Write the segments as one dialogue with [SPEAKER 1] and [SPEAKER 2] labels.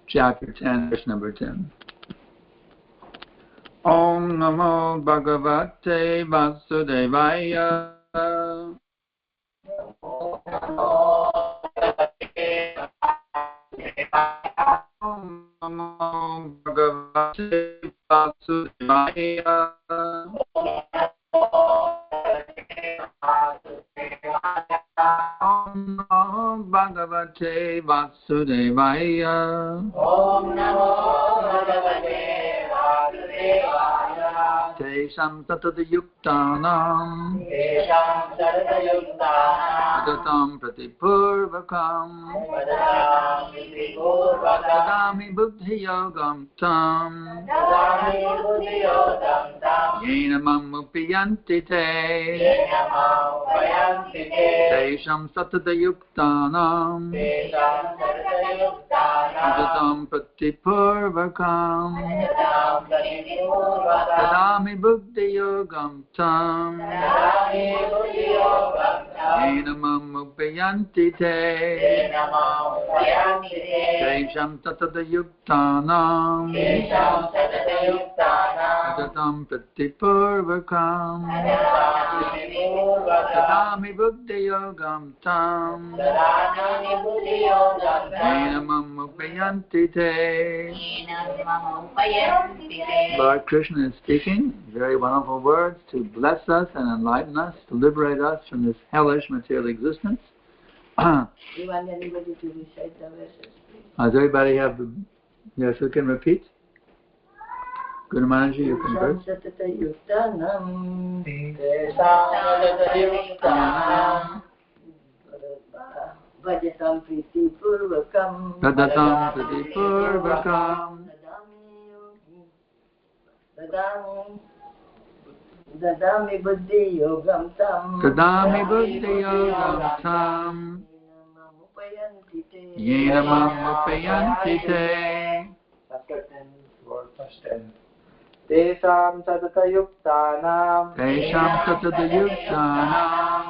[SPEAKER 1] Chapter 10, verse number 10. Om Namo Bhagavate Vasudevaya. Om Namo Bhagavate Vasudevaya. Om Namo Bhagavate Vasudevaya.
[SPEAKER 2] Om Namo Bhagavate Vasudevaya.
[SPEAKER 1] Tesham Tatadayuktanam.
[SPEAKER 2] Tesham Tatadayuktanam.
[SPEAKER 1] Adatam Pratipurvakam.
[SPEAKER 2] Adatam Pratipurvakam.
[SPEAKER 1] Dadami Buddhi Yogam Tam.
[SPEAKER 2] Dadami Buddhi Yogam Tam.
[SPEAKER 1] Yena Mamupiyanti Te.
[SPEAKER 2] Yena Mamupayanti Te.
[SPEAKER 1] Tesham Tatadayuktanam.
[SPEAKER 2] Tesham Tatadayuktanam.
[SPEAKER 1] Adatam Pratipurvakam.
[SPEAKER 2] Adatam Pratipurvakam.
[SPEAKER 1] Dadami Buddhi Yogam Tam.
[SPEAKER 2] Dadami Buddhi Yogam Tam.
[SPEAKER 1] Yena Mamupiyanti Te.
[SPEAKER 2] Yena Mamupayanti Te.
[SPEAKER 1] Tesham Tatadayuktanam.
[SPEAKER 2] Tesham Tatadayuktanam.
[SPEAKER 1] Adatam Pratipurvakam.
[SPEAKER 2] Adatam Pratipurvakam.
[SPEAKER 1] Dadami Buddhi Yogam Tam.
[SPEAKER 2] Dadami Buddhi Yogam Tam.
[SPEAKER 1] Yena Mamupayanti Te.
[SPEAKER 2] Yena Mamupayanti Te.
[SPEAKER 1] Lord Krishna is speaking very wonderful words to bless us and enlighten us, to liberate us from this hellish material existence.
[SPEAKER 2] You want anybody to recite the verses, please?
[SPEAKER 1] Does everybody have the... Yes, who can repeat? Guru Maharaj, you can verse.
[SPEAKER 2] Bhajatam Priti Purvakam.
[SPEAKER 1] Tadatam Priti Purvakam.
[SPEAKER 2] Dadami Buddhi Yogam Tam.
[SPEAKER 1] Dadami Buddhi Yogam Tam. Yena Mamupayanti Te.
[SPEAKER 3] Chapter 10, verse 10. Tesham Satatayuktanam.
[SPEAKER 1] Tesham Tatadayuktanam.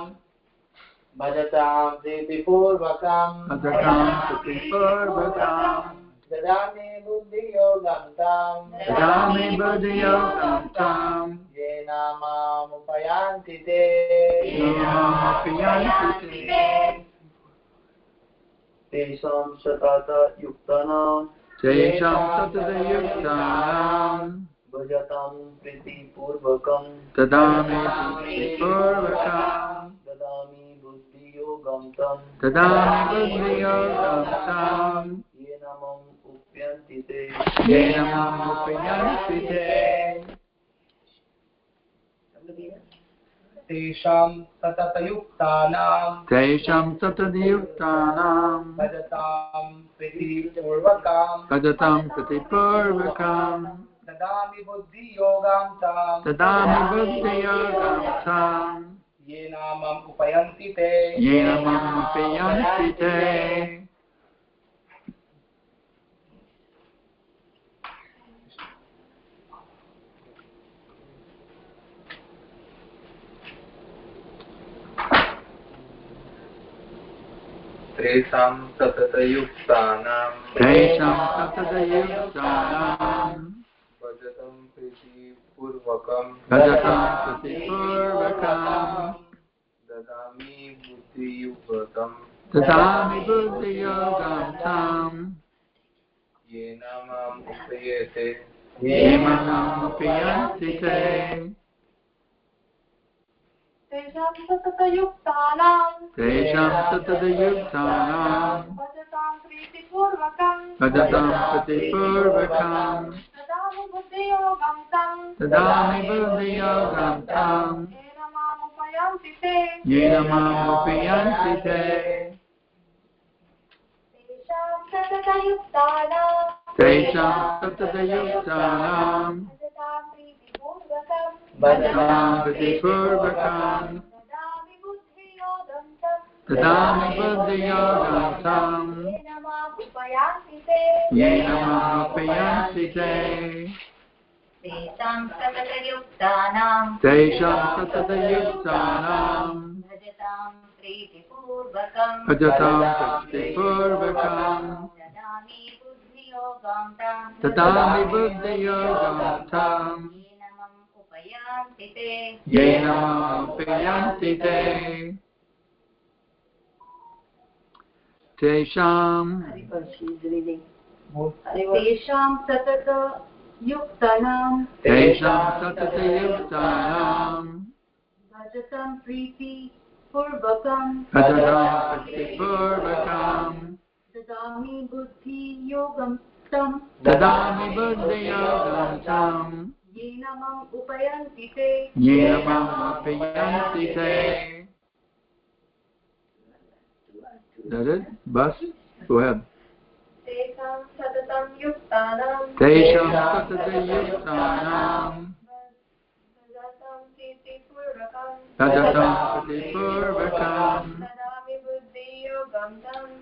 [SPEAKER 3] Bhajatam Pritipurvakam.
[SPEAKER 1] Adatam Pratipurvakam.
[SPEAKER 3] Dadami Buddhi Yogam Tam.
[SPEAKER 1] Dadami Buddhi Yogam Tam.
[SPEAKER 3] Yena Mamupayanti Te.
[SPEAKER 1] Yena Mamupayanti Te.
[SPEAKER 3] Tesham Satatayuktanam.
[SPEAKER 1] Tesham Tatadayuktanam.
[SPEAKER 3] Bhajatam Pritipurvakam.
[SPEAKER 1] Dadami Pratipurvakam.
[SPEAKER 3] Dadami Buddhi Yogam Tam.
[SPEAKER 1] Dadami Buddhi Yogam Tam.
[SPEAKER 3] Yena Mamupayanti Te.
[SPEAKER 1] Yena Mamupayanti Te.
[SPEAKER 3] Tesham Satatayuktanam.
[SPEAKER 1] Tesham Tatadayuktanam.
[SPEAKER 3] Bhajatam Pritipurvakam.
[SPEAKER 1] Bhajatam Pratipurvakam.
[SPEAKER 3] Dadami Buddhi Yogam Tam.
[SPEAKER 1] Dadami Buddhi Yogam Tam.
[SPEAKER 3] Yena Mamupayanti Te.
[SPEAKER 1] Yena Mamupayanti Te.
[SPEAKER 3] Tesham Satatayuktanam.
[SPEAKER 1] Tesham Tatadayuktanam.
[SPEAKER 3] Bhajatam Pritipurvakam.
[SPEAKER 1] Bhajatam Pratipurvakam.
[SPEAKER 3] Dadami Buddhi Yogam.
[SPEAKER 1] Dadami Buddhi Yogam Tam.
[SPEAKER 3] Yena Mamupayate.
[SPEAKER 1] Yena Mamupayanti Te.
[SPEAKER 4] Tesham Satatayuktanam.
[SPEAKER 1] Tesham Tatadayuktanam.
[SPEAKER 4] Bhajatam Pritipurvakam.
[SPEAKER 1] Bhajatam Pratipurvakam.
[SPEAKER 4] Dadami Buddhi Yogam Tam.
[SPEAKER 1] Dadami Buddhi Yogam Tam.
[SPEAKER 4] Yena Mamupayanti Te.
[SPEAKER 1] Yena Mamupayanti Te.
[SPEAKER 4] Tesham Satatayuktanam.
[SPEAKER 1] Tesham Tatadayuktanam.
[SPEAKER 4] Bhajatam Pritipurvakam.
[SPEAKER 1] Bhajatam Pratipurvakam.
[SPEAKER 4] Dadami Buddhi Yogam Tam.
[SPEAKER 1] Dadami Buddhi Yogam Tam.
[SPEAKER 4] Yena Mamupayanti Te.
[SPEAKER 1] Yena Mamupayanti Te.
[SPEAKER 2] Tesham Satatayuktanam.
[SPEAKER 1] Tesham Tatadayuktanam.
[SPEAKER 2] Bhajatam
[SPEAKER 1] Tadami buddhiyogam tam yena upayanti te tesham
[SPEAKER 2] satata yuktanam bhajatam priti purvakam dadami buddhi yogam tam yena mam upayanti te.
[SPEAKER 1] That it? Bus? Go ahead.
[SPEAKER 4] Tesham satatam yuktanam bhajatam priti purvakam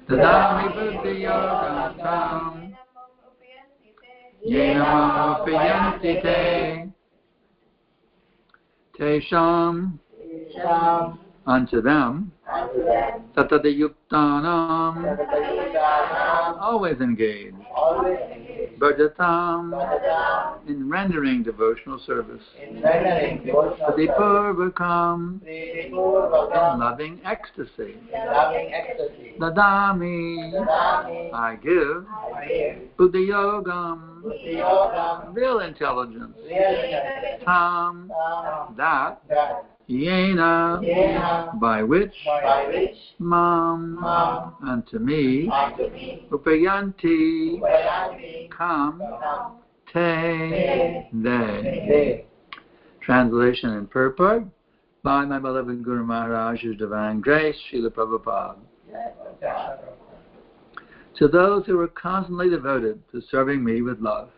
[SPEAKER 4] dadami buddhi yogam tam yena mam upayanti te.
[SPEAKER 1] Tesham, unto them, tatadayuktanam, always engaged, bhajatam, in rendering devotional service, purvakam, in loving ecstasy, dadami, I give, buddhiyogam, real intelligence, tam, that, yena, by which, mam, unto me, upayanti, come, te, they. Translation and purport by my beloved Guru Maharaj's Divine Grace, Srila Prabhupada. To those who are constantly devoted to serving me with love,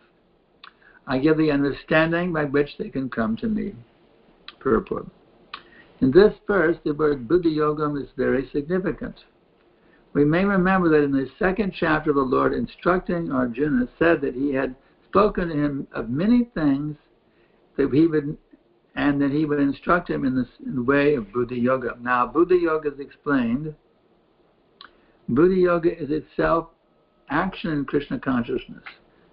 [SPEAKER 1] I give the understanding by which they can come to me. Purport. In this verse, the word Buddha Yogam is very significant. We may remember that in the second chapter, the Lord, instructing Arjuna, said that he had spoken to him of many things that he would instruct him in the way of Buddha Yoga. Now, Buddha Yoga is explained. Buddha Yoga is itself action in Krishna consciousness.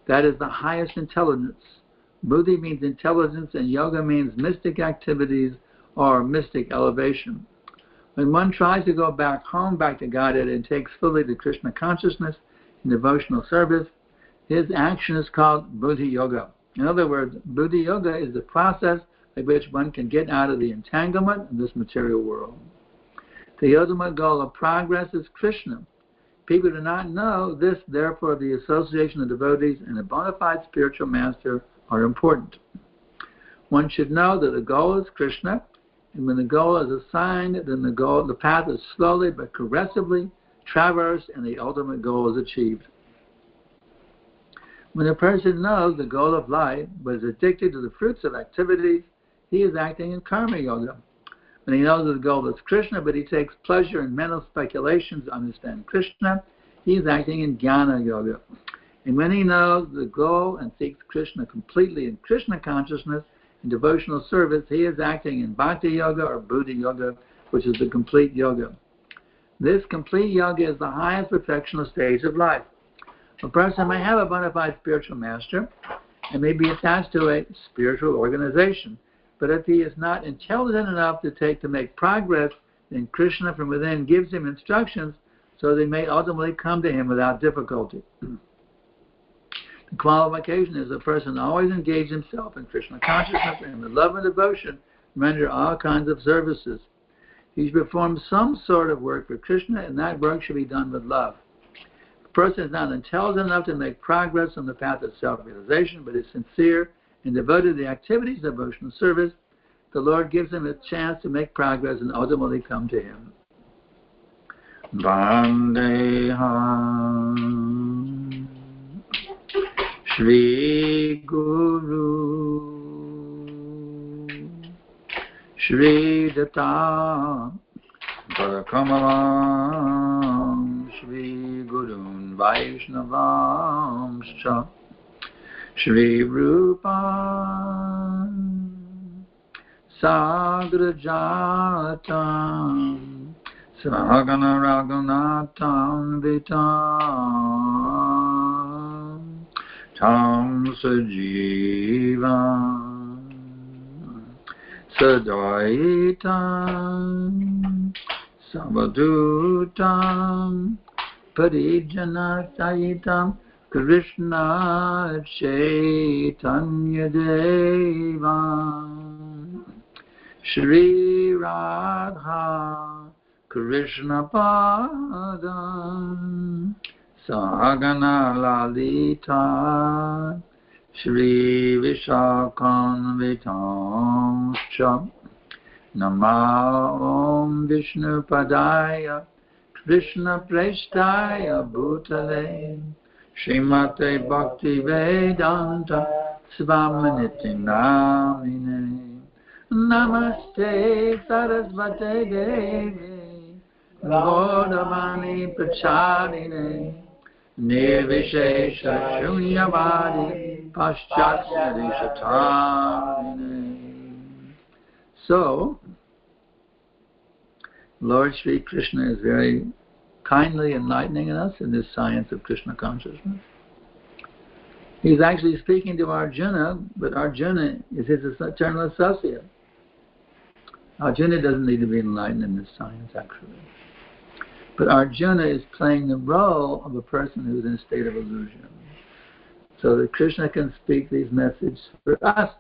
[SPEAKER 1] That is the highest intelligence. Buddhi means intelligence, and yoga means mystic activities or mystic elevation. When one tries to go back home, back to Godhead, and takes fully to Krishna consciousness in devotional service, his action is called Buddhi Yoga. In other words, Buddhi Yoga is the process by which one can get out of the entanglement of this material world. The ultimate goal of progress is Krishna. People do not know this, therefore the association of devotees and a bona fide spiritual master are important. One should know that the goal is Krishna, and when the goal is assigned, then the path is slowly but progressively traversed and the ultimate goal is achieved. When a person knows the goal of life but is addicted to the fruits of activities, he is acting in karma yoga. When he knows that the goal is Krishna, but he takes pleasure in mental speculations to understand Krishna, he is acting in jnana yoga. And when he knows the goal and seeks Krishna completely in Krishna consciousness and devotional service, he is acting in bhakti yoga or buddhi yoga, which is the complete yoga. This complete yoga is the highest perfectional stage of life. A person may have a bona fide spiritual master and may be attached to a spiritual organization, but if he is not intelligent enough to make progress, then Krishna from within gives him instructions so they may ultimately come to him without difficulty. The qualification is a person always engage himself in Krishna consciousness and with love and devotion render all kinds of services. He should perform some sort of work for Krishna, and that work should be done with love. If a person is not intelligent enough to make progress on the path of self-realization, but is sincere and devoted to the activities of devotional service, the Lord gives him a chance to make progress and ultimately come to him. Vandeham Shri Guru Shri Datta Parakamalam Shri Gurun Vaishnavamscha Shri Rupam Sagrajatam Sahagana Raghunatham Vitam Tam Sajivam Sadaitam Savadutam Parijana Sayitam Krishna Chaitanya Devam Shri Radha Krishna Padam Sahagana Lalita Shri Vishakam Vitam Sham Nama Om Vishnu Padaya Krishna Preshtaya Bhutale Srimate Bhakti Vedanta Svamaniti Namine Namaste Sarasvate Devi Gaudamani Pracharine Nirvishesha Shunyavadi Paschasyarishatarine. So, Lord Sri Krishna is very kindly enlightening us in this science of Krishna consciousness. He's actually speaking to Arjuna, but Arjuna is his eternal associate. Arjuna doesn't need to be enlightened in this science, actually. But Arjuna is playing the role of a person who's in a state of illusion. So that Krishna can speak these messages for us.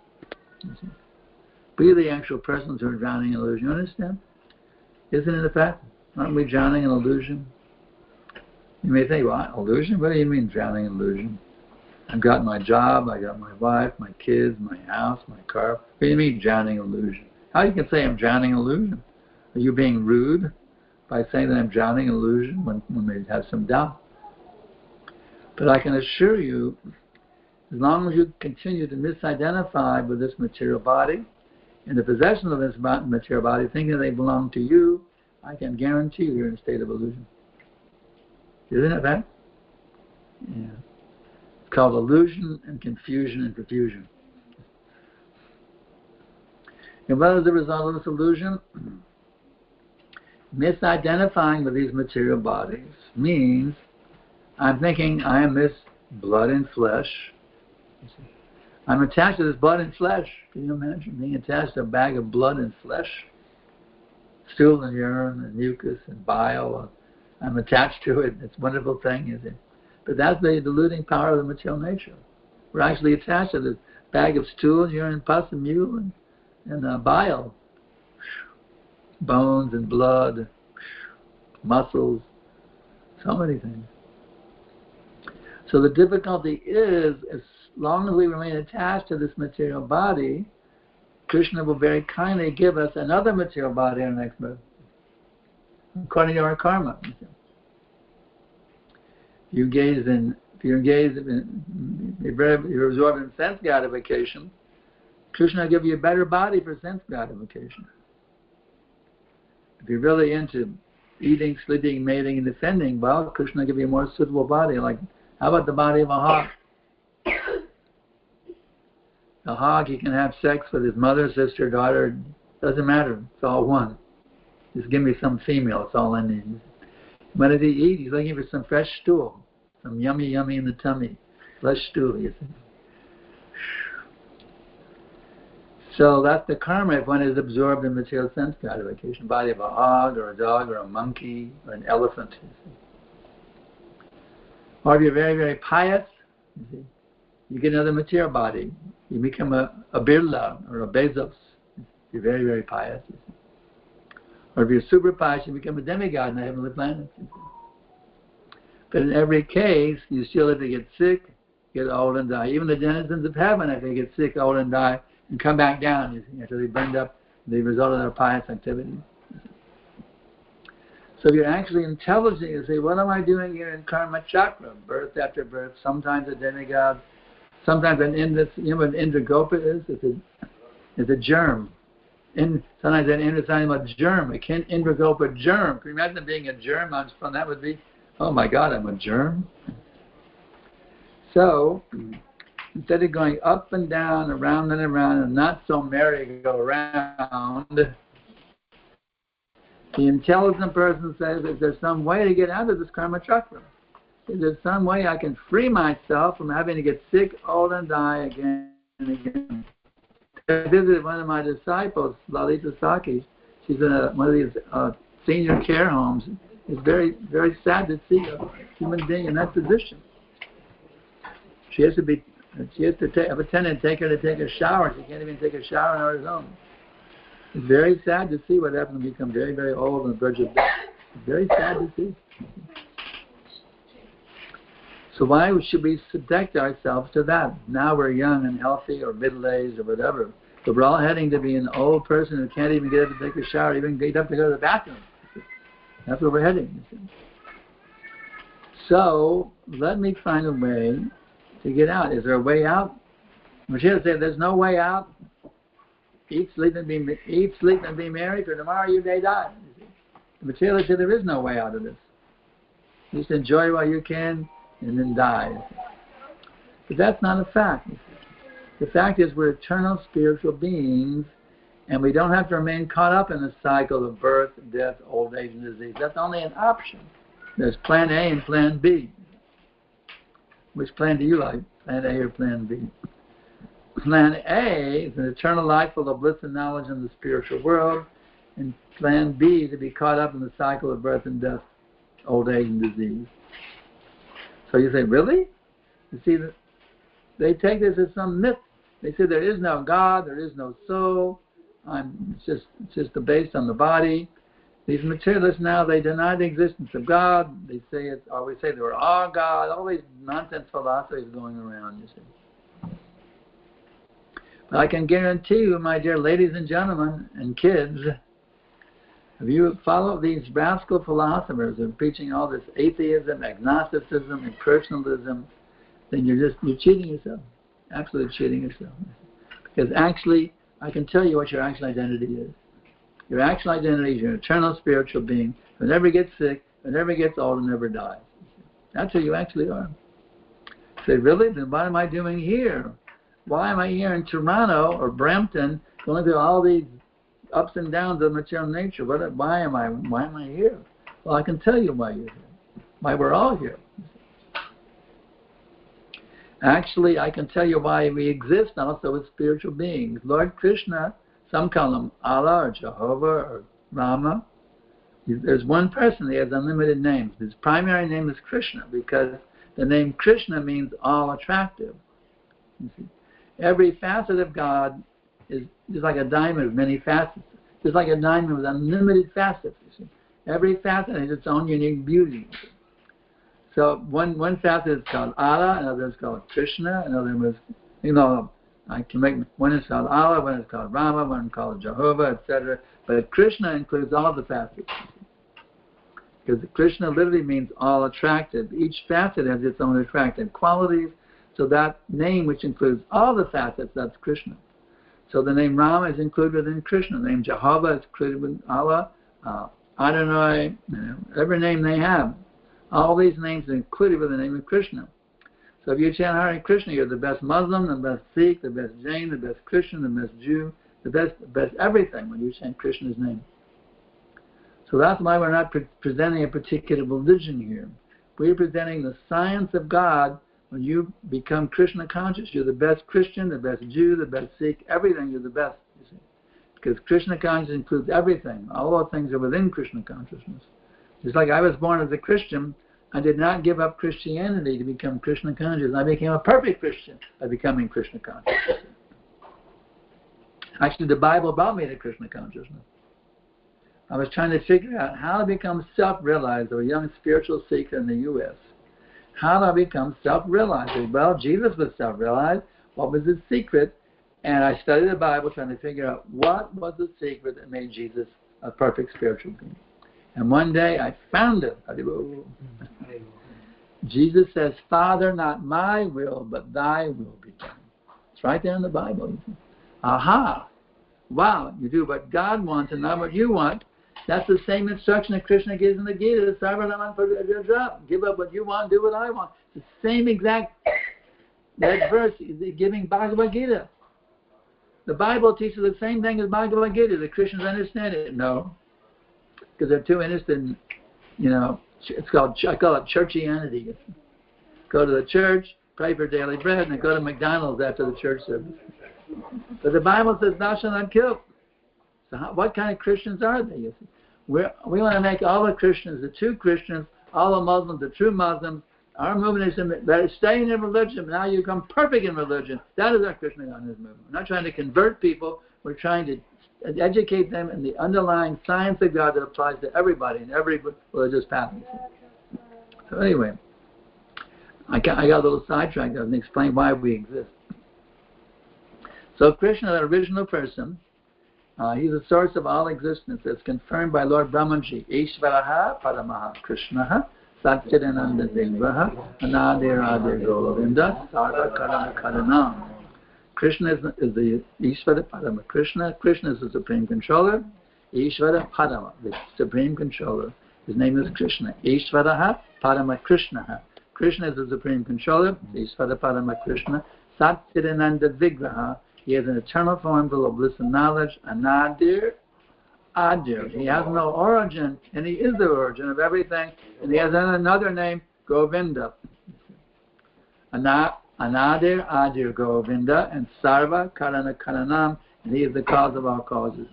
[SPEAKER 1] We are the actual persons who are drowning in illusion. You understand? Isn't it a fact? Aren't we drowning in illusion? You may think, what, illusion? What do you mean drowning in illusion? I've got my job, I got my wife, my kids, my house, my car. What do you mean drowning in illusion? How you can say I'm drowning in illusion? Are you being rude by saying that I'm drowning in illusion when we have some doubt? But I can assure you, as long as you continue to misidentify with this material body, in the possession of this material body, thinking they belong to you, I can guarantee you're in a state of illusion. Isn't it that? Yeah. It's called illusion and confusion and confusion. And what is the result of this illusion? Misidentifying with these material bodies means I'm thinking I am this blood and flesh. I'm attached to this blood and flesh. Can you imagine being attached to a bag of blood and flesh? Stool and urine and mucus and bile. I'm attached to it. It's a wonderful thing, is it? But that's the deluding power of the material nature. We're actually attached to this bag of stool and urine, pus and mule and bile. Bones and blood, muscles, so many things. So the difficulty is, as long as we remain attached to this material body, Krishna will very kindly give us another material body in the next birth, according to our karma. If you're absorbed in sense gratification, Krishna will give you a better body for sense gratification. If you're really into eating, sleeping, mating, and defending, well, Krishna will give you a more suitable body. Like, how about the body of a hog? A hog, he can have sex with his mother, sister, daughter. Doesn't matter. It's all one. Just give me some female. It's all I need. What does he eat? He's looking for some fresh stool. Some yummy in the tummy. Fresh stool, you see. So that's the karma if one is absorbed in material sense gratification. Body of a hog or a dog or a monkey or an elephant. You see. Or if you're very, very pious, you see, you get another material body. You become a Birla or a Bezos. You're very, very pious. You see. Or if you're super pious, you become a demigod in the heavenly planets. You see. But in every case, you still have to get sick, get old and die. Even the denizens of heaven, if they get sick, old and die, and come back down, you see, after they burned up the result of their pious activities. So if you're actually intelligent, you say, what am I doing here in karma chakra? Birth after birth, sometimes a demigod, sometimes an Indra, you know what an Indragopa is? It's a germ. Sometimes an Indra is talking about germ, a Indragopa germ. Can you imagine being a germ? How much fun that would be? Oh my God, I'm a germ? So, instead of going up and down, around and not so merry-go-round, The intelligent person says, is there some way to get out of this karma chakra? Is there some way I can free myself from having to get sick, old, and die again and again? I visited one of my disciples, Lalita Saki. She's in one of these senior care homes. It's very, very sad to see a human being in that position. She has to have a tenant take her to take a shower. She can't even take a shower on her own. It's very sad to see what happens when you become very, very old and verge of death. It's very sad to see. So why should we subject ourselves to that? Now we're young and healthy or middle-aged or whatever. But we're all heading to be an old person who can't even get up to take a shower, even get up to go to the bathroom. That's where we're heading. So let me find a way to get out. Is there a way out? Michelle said there's no way out. Eat, sleep, and be merry, for tomorrow you may die. Michelle said there is no way out of this. Just enjoy while you can and then die. But that's not a fact. The fact is we're eternal spiritual beings, and we don't have to remain caught up in the cycle of birth, death, old age, and disease. That's only an option. There's plan A and plan B. Which plan do you like? Plan A or plan B? Plan A is an eternal life full of bliss and knowledge in the spiritual world, and plan B to be caught up in the cycle of birth and death, old age and disease. So you say, really? You see, they take this as some myth. They say there is no God, there is no soul. It's just based on the body. These materialists now, they deny the existence of God. They say it, or we say they were all God. All these nonsense philosophies going around, you see. But I can guarantee you, my dear ladies and gentlemen and kids, if you follow these rascal philosophers who are preaching all this atheism, agnosticism, impersonalism, then you're cheating yourself. Absolutely cheating yourself. Because actually, I can tell you what your actual identity is. Your actual identity is an eternal spiritual being who never gets sick, who never gets old, and never dies. That's who you actually are. You say, really? Then what am I doing here? Why am I here in Toronto or Brampton going through all these ups and downs of material nature? Why am I here? Well, I can tell you why you're here. Why we're all here. Actually, I can tell you why we exist also as spiritual beings. Lord Krishna, some call him Allah or Jehovah or Rama. There's one person, he has unlimited names. His primary name is Krishna because the name Krishna means all attractive. You see, every facet of God is just like a diamond with many facets. Just like a diamond with unlimited facets. You see, every facet has its own unique beauty. So one facet is called Allah, another is called Krishna, another is, I can make one is called Allah, one is called Rama, one is called Jehovah, etc. But Krishna includes all the facets. Because Krishna literally means all attractive. Each facet has its own attractive qualities. So that name, which includes all the facets, that's Krishna. So the name Rama is included within Krishna. The name Jehovah is included with Allah, Adonai, every name they have. All these names are included with the name of Krishna. So if you chant Hare Krishna, you're the best Muslim, the best Sikh, the best Jain, the best Christian, the best Jew, the best everything when you chant Krishna's name. So that's why we're not presenting a particular religion here. We're presenting the science of God. When you become Krishna conscious, you're the best Christian, the best Jew, the best Sikh, everything, you're the best, you see. Because Krishna consciousness includes everything. All those things are within Krishna consciousness. Just like I was born as a Christian, I did not give up Christianity to become Krishna conscious. I became a perfect Christian by becoming Krishna conscious. Actually, the Bible brought me to Krishna consciousness. I was trying to figure out how to become self-realized, or a young spiritual seeker in the U.S. How do I become self-realized? Well, Jesus was self-realized. What was his secret? And I studied the Bible trying to figure out what was the secret that made Jesus a perfect spiritual being. And one day I found it. Jesus says, Father, not my will, but thy will be done. It's right there in the Bible. Aha! Wow, you do what God wants and not what you want. That's the same instruction that Krishna gives in the Gita. Give up what you want, do what I want. It's the same exact that verse is giving Bhagavad Gita. The Bible teaches the same thing as Bhagavad Gita. The Christians understand it. No. because they're too interested in, I call it churchianity. Go to the church, pray for daily bread, and then go to McDonald's after the church service. But the Bible says, thou shalt not kill. So what kind of Christians are they? You see? We want to make all the Christians the true Christians, all the Muslims the true Muslims. Our movement is better staying in religion. Now you become perfect in religion. That is our Krishna consciousness movement. We're not trying to convert people. We're trying to educate them in the underlying science of God that applies to everybody in every religious path. So anyway, I got a little sidetracked and explain why we exist. So Krishna, the original person, he's the source of all existence. It's confirmed by Lord Brahmanji. Ishvaraha Paramaha Krishnaha Satchidananda Devraha Anadir Govinda Sarva Karana Karanam. Krishna is the Ishvara Parama. Krishna is the Supreme Controller. Ishvara Parama, the Supreme Controller. His name is Krishna. Ishvaraha Parama Krishnaha. Krishna is the Supreme Controller. Ishvara Parama Krishna. Satchidananda Vigraha. He has an eternal form full of bliss and knowledge. Anadir. He has no origin, and he is the origin of everything. And he has another name, Govinda. Anadir Adir Govinda, and Sarva Karana Karanam, and he is the cause of all causes.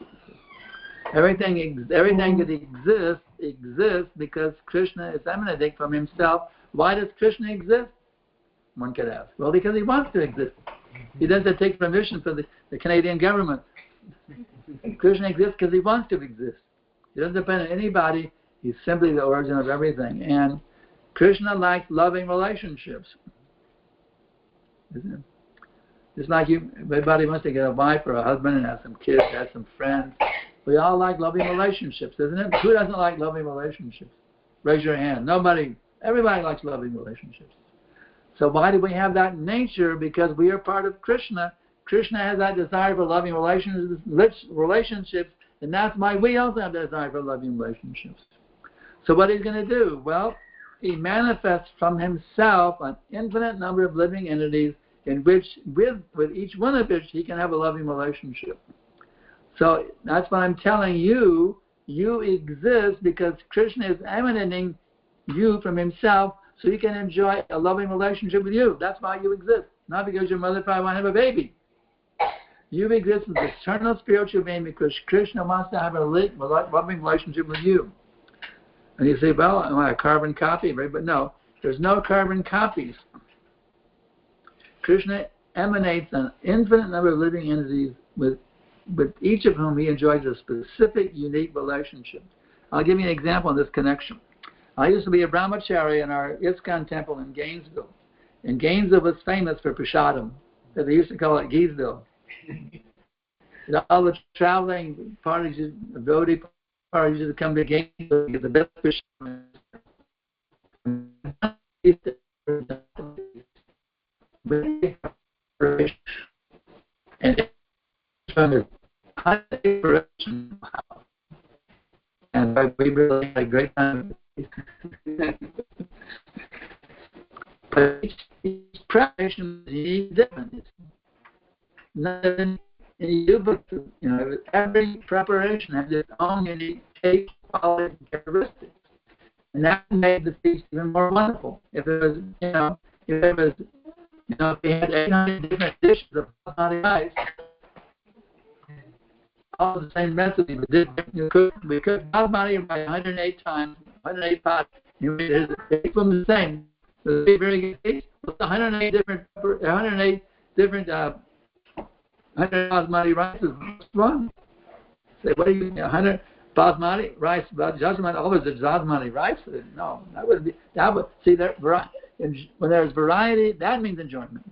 [SPEAKER 1] Everything that exists because Krishna is emanating from himself. Why does Krishna exist? One could ask. Well, because he wants to exist. He doesn't take permission from the Canadian government. Krishna exists because he wants to exist. He doesn't depend on anybody. He's simply the origin of everything. And Krishna likes loving relationships. Isn't it? Just like everybody wants to get a wife or a husband and have some kids, have some friends. We all like loving relationships, isn't it? Who doesn't like loving relationships? Raise your hand. Nobody. Everybody likes loving relationships. So why do we have that nature? Because we are part of Krishna. Krishna has that desire for loving relationships, and that's why we also have that desire for loving relationships. So what he's going to do? Well, he manifests from himself an infinite number of living entities in which, with each one of which, he can have a loving relationship. So that's what I'm telling you. You exist because Krishna is emanating you from himself, so you can enjoy a loving relationship with you. That's why you exist. Not because your mother probably wants to have a baby. You exist as an eternal spiritual being because Krishna wants to have a loving relationship with you. And you say, well, I want a carbon copy, right? But no, there's no carbon copies. Krishna emanates an infinite number of living entities with each of whom he enjoys a specific, unique relationship. I'll give you an example of this connection. I used to be a brahmachari in our ISKCON temple in Gainesville. And Gainesville was famous for prasadam. So they used to call it Geesville. All the traveling parties, the devotee parties used to come to Gainesville to get the best prasadam. And from the high inspiration, and we really had a great time. But each preparation is different. Every preparation has its own unique taste, quality, and characteristics, and that made the feast even more wonderful. If we had 800 different dishes of basmati rice, all the same recipe, we cooked basmati rice 108 times, 108 pots, and we did it from the same. So it's very good taste. 108 different 100 basmati rice is one. Say, what do you mean? 100 basmati rice? Always the basmati rice? No, that would be. That would see that when there's variety, that means enjoyment.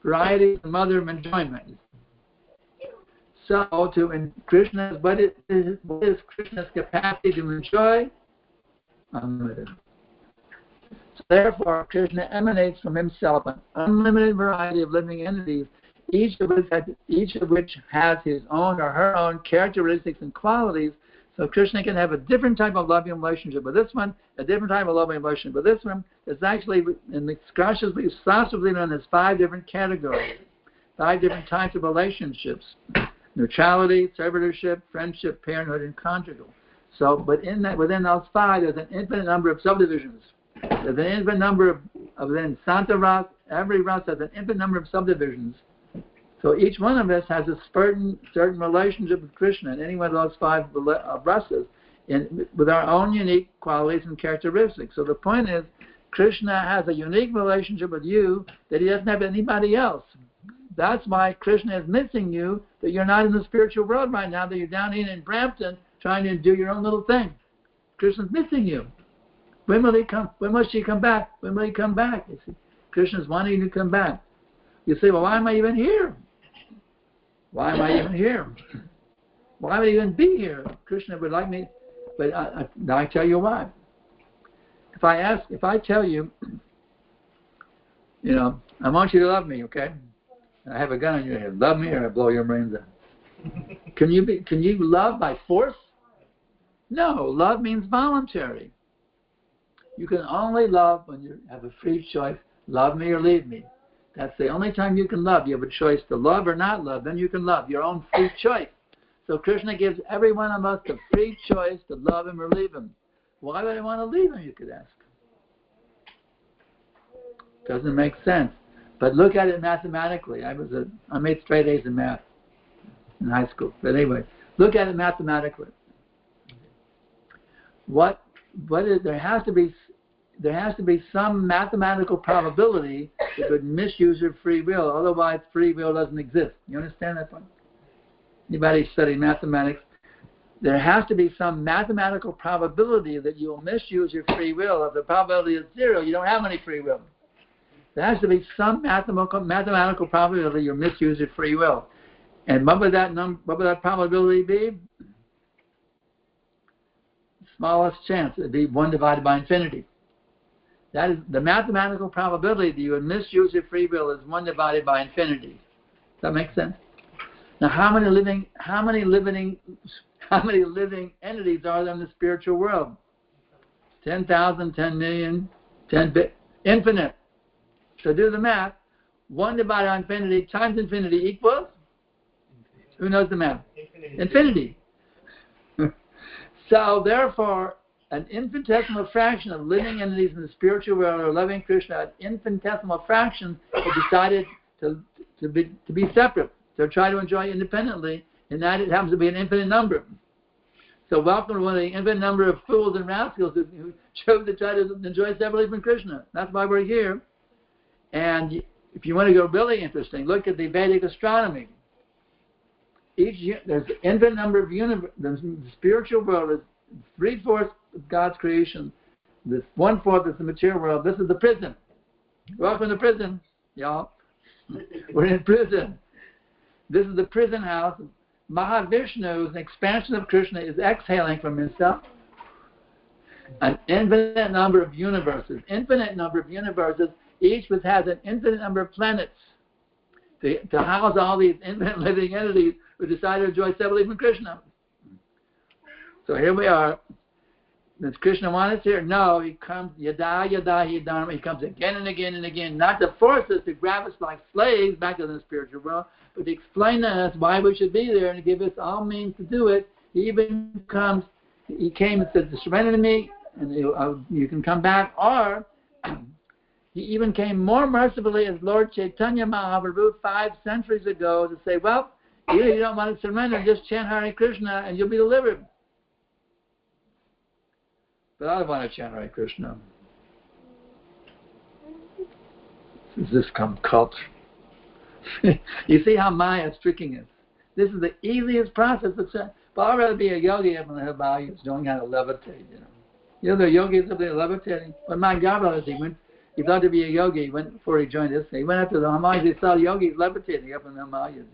[SPEAKER 1] Variety is the mother of enjoyment. So, what is Krishna's capacity to enjoy? Unlimited. So therefore, Krishna emanates from himself an unlimited variety of living entities, each of which has his own or her own characteristics and qualities. So Krishna can have a different type of loving relationship with this one, a different type of loving relationship with this one. It's actually, in the Shastrasly known as 5 different categories, 5 different types of relationships. neutrality, servitorship, friendship, parenthood, and conjugal. So, but within those 5, there's an infinite number of subdivisions. There's an infinite number of within Santa Ras, every Ras has an infinite number of subdivisions. So each one of us has a certain relationship with Krishna in any one of those 5 rasas, with our own unique qualities and characteristics. So the point is, Krishna has a unique relationship with you that he doesn't have with anybody else. That's why Krishna is missing you, that you're not in the spiritual world right now, that you're down here in Brampton trying to do your own little thing. Krishna's missing you. When will he come? When will she come back? When will he come back? You see, Krishna's wanting you to come back. You say, well, why am I even here? Why am I even here? Why would I even be here? Krishna would like me, but I tell you why. If I tell you, I want you to love me, okay? I have a gun on your head. Love me or I blow your brains out. Can you love by force? No, love means voluntary. You can only love when you have a free choice, love me or leave me. That's the only time you can love. You have a choice to love or not love, then you can love, your own free choice. So Krishna gives every one of us the free choice to love him or leave him. Why would I want to leave him, you could ask? Doesn't make sense. But look at it mathematically. I made straight A's in math in high school. But anyway, look at it mathematically. There has to be some mathematical probability that would misuse your free will. Otherwise, free will doesn't exist. You understand that point? Anybody study mathematics? There has to be some mathematical probability that you will misuse your free will. If the probability is 0, you don't have any free will. There has to be some mathematical probability you'll misuse your free will. And what would that probability be? Smallest chance. It would be 1 divided by infinity. That is the mathematical probability that you would misuse your free will is 1 divided by infinity. Does that make sense? Now, how many living entities are there in the spiritual world? 10,000, 10 million, 10 bit, infinite. So do the math. 1 divided by infinity times infinity equals? Who knows the math? Infinity. So therefore, an infinitesimal fraction of living entities in the spiritual world are loving Krishna. An infinitesimal fraction have decided to be separate. So try to enjoy independently, and that it happens to be an infinite number. So welcome to one of the infinite number of fools and rascals who chose to try to enjoy separately from Krishna. That's why we're here. And if you want to go really interesting, look at the Vedic astronomy. There's an infinite number of universe. The spiritual world is 3/4 of God's creation. This 1/4 is the material world. This is the prison. Welcome to prison, y'all. We're in prison. This is the prison house. Mahavishnu, an expansion of Krishna, is exhaling from himself an infinite number of universes. Infinite number of universes, each which has an infinite number of planets to house all these infinite living entities who decide to enjoy separately from Krishna. So here we are. Does Krishna want us here? No, he comes, yada, yada, yada, he comes again and again and again, not to force us to grab us like slaves back to the spiritual world, but to explain to us why we should be there and to give us all means to do it. He came and said, surrender to me, and you can come back. Or he even came more mercifully as Lord Chaitanya Mahaprabhu 5 centuries ago to say, well, you don't want to surrender, just chant Hare Krishna and you'll be delivered. But I don't want to chant Hare Krishna. This has come cult. You see how Maya is tricking us. This is the easiest process of chant. But I'd rather be a yogi up in the Himalayas, knowing how to levitate. The yogis up there levitating. When my godbrother, he thought to be a yogi before he joined us. He went up to the Himalayas. He saw yogis levitating up in the Himalayas.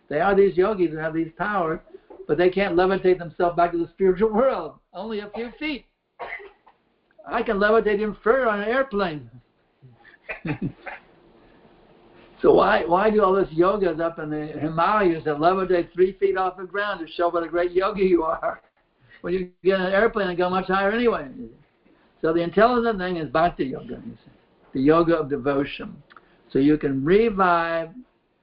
[SPEAKER 1] They are these yogis who have these powers, but they can't levitate themselves back to the spiritual world. Only a few feet. I can levitate him further on an airplane. So why do all this yogas up in the Himalayas that levitate 3 feet off the ground to show what a great yogi you are? When you get an airplane and go much higher anyway. So the intelligent thing is bhakti yoga, the yoga of devotion. So you can revive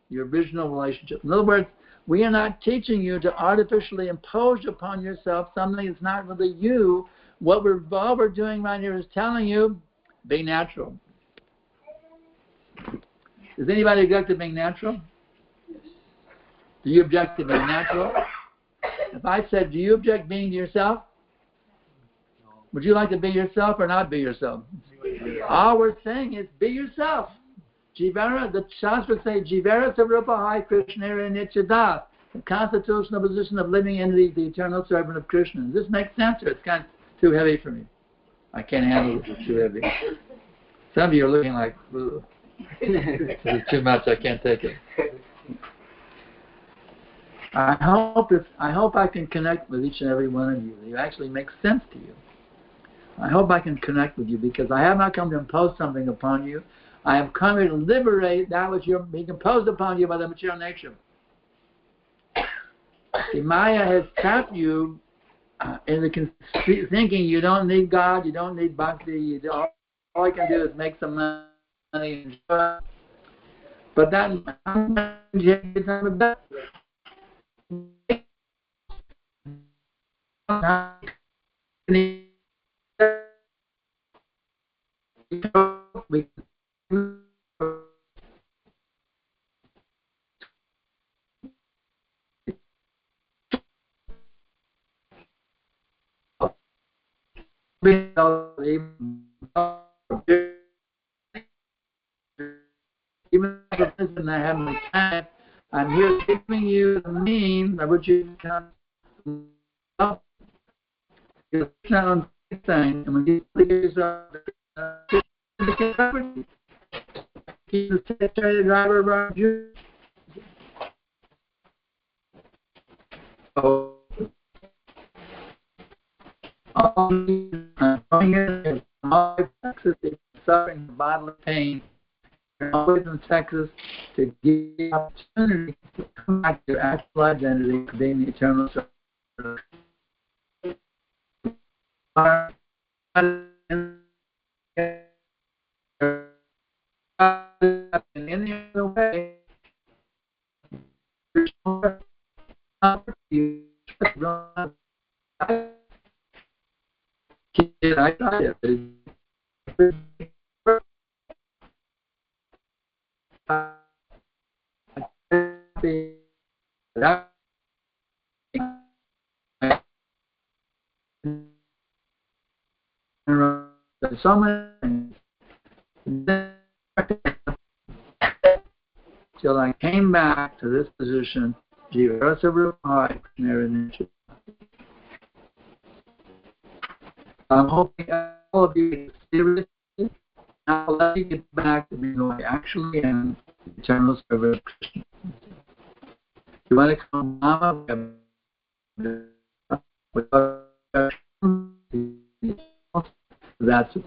[SPEAKER 1] your original relationship. In other words, We are not teaching you to artificially impose upon yourself something that's not really you. All we're doing right here is telling you, be natural. Does anybody object to being natural? Do you object to being natural? If I said, do you object being yourself? Would you like to be yourself or not be yourself? All we're saying is be yourself. Jivara, the Shastras say, Jivara Sarupa Hai Krishna Nityada, the constitutional position of living entity, the eternal servant of Krishna. Does this make sense, or it's kind of too heavy for me? I can't handle it, it's too heavy. Some of you are looking like, ugh. This is too much, I can't take it. I hope I can connect with each and every one of you. It actually makes sense to you. I hope I can connect with you, because I have not come to impose something upon you. I have come here to liberate that which you're being imposed upon you by the material nature. See, Maya has trapped you in the thinking you don't need God, you don't need bhakti, all I can do is make some money and enjoy. But that even if it isn't I have my time, I'm here giving you the means by which you can help. It's not on thing, and when you get yourself keep the secretary driver around you. So, all Texas is suffering bodily pain. You're always in Texas to give the opportunity to come back to your actual identity of being the eternal servant. In any other way, you I tried it. So many till I came back to this position. I'm hoping all of you get seriously. Now let me get back to being who I actually am, the eternal servant of Krishna. You want to come Mama? That's it.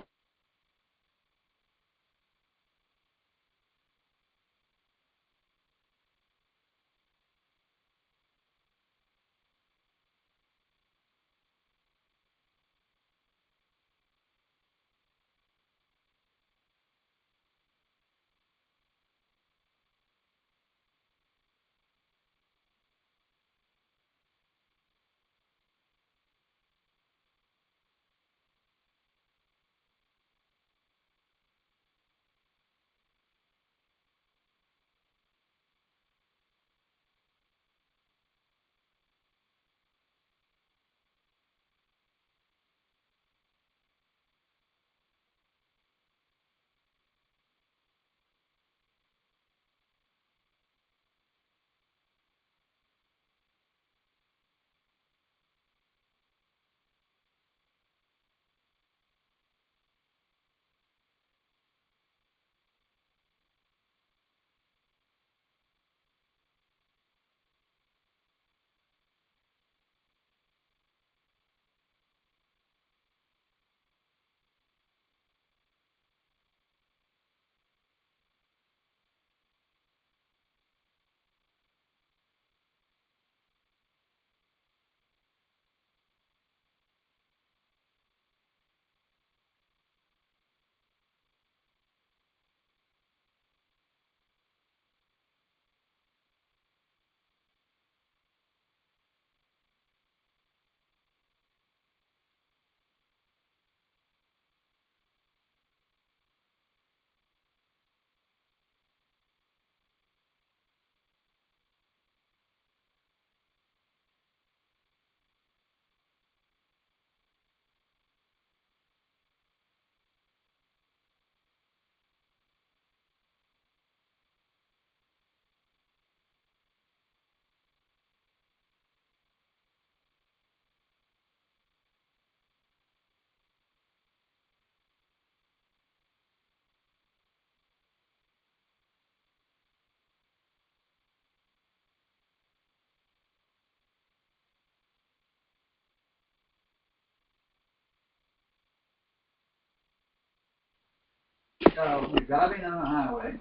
[SPEAKER 1] So we're driving on the highway,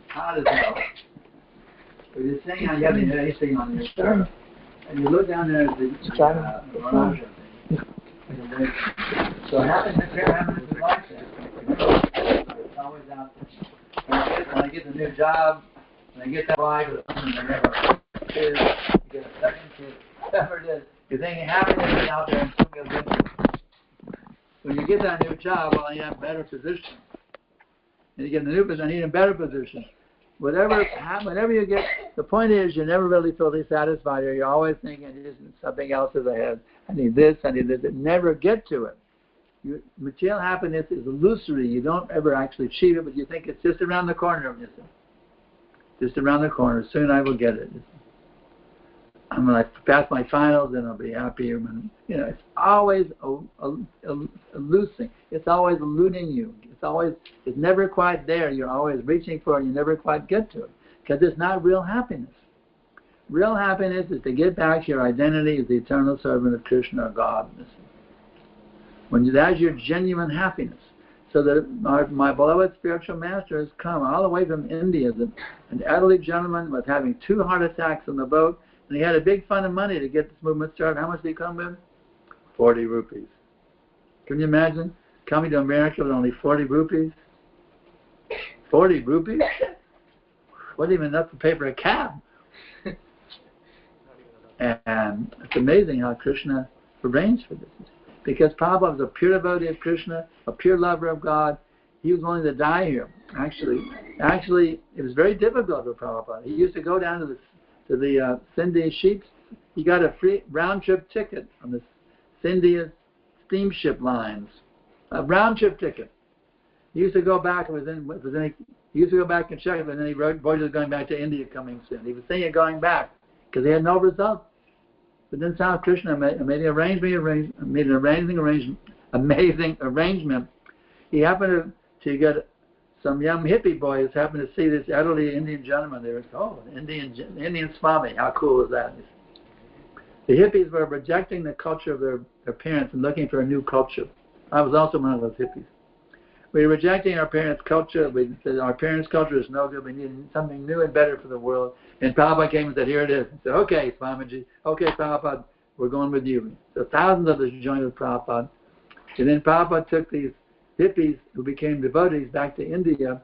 [SPEAKER 1] hot as hell. We're just sitting on, you have the AC on your car, and you look down there at the garage. So having the car, having this life it's always out there. When I get the new job, when I get that ride with someone that never kids, you get a second kid, whatever it is, you think happiness is out there and something goes into it. When you get that new job, well, you have a better position. And you get the new position, you need a better position. Whatever you get, the point is you never really feel satisfied, or you're always thinking something else is ahead. I need this, I need this. Never get to it. Material happiness is illusory. You don't ever actually achieve it, but you think it's just around the corner. Just around the corner. Soon I will get it. I'm going to pass my finals, and I'll be happy. It's always elusive. It's always eluding you. It's never quite there. You're always reaching for it. You never quite get to it because it's not real happiness. Real happiness is to get back to your identity as the eternal servant of Krishna or God. That's your genuine happiness. So that my beloved spiritual master has come all the way from India. An elderly gentleman was having 2 heart attacks on the boat, and he had a big fund of money to get this movement started. How much did he come with? 40 rupees. Can you imagine coming to America with only 40 rupees? 40 rupees? Wasn't even enough to pay for a cab. And it's amazing how Krishna arranged for this. Because Prabhupada was a pure devotee of Krishna, a pure lover of God. He was willing to die here. Actually, it was very difficult for Prabhupada. He used to go down to the Sindhi ships. He got a free round-trip ticket on the Sindhi steamship lines. A round-trip ticket. He used to go back and he used to go back and check it, and then he wrote, "Boys are going back to India coming soon." He was thinking of going back because he had no result. But then South Krishna made an amazing arrangement. He happened to get some young hippie boys happened to see this elderly Indian gentleman there. Indian Swami. How cool is that? The hippies were rejecting the culture of their parents and looking for a new culture. I was also one of those hippies. We were rejecting our parents' culture. We said our parents' culture is no good. We need something new and better for the world. And Prabhupada came and said, "Here it is." He said, "Okay, Swamiji. Okay, Prabhupada, we're going with you." So thousands of us joined with Prabhupada. And then Prabhupada took these hippies who became devotees back to India,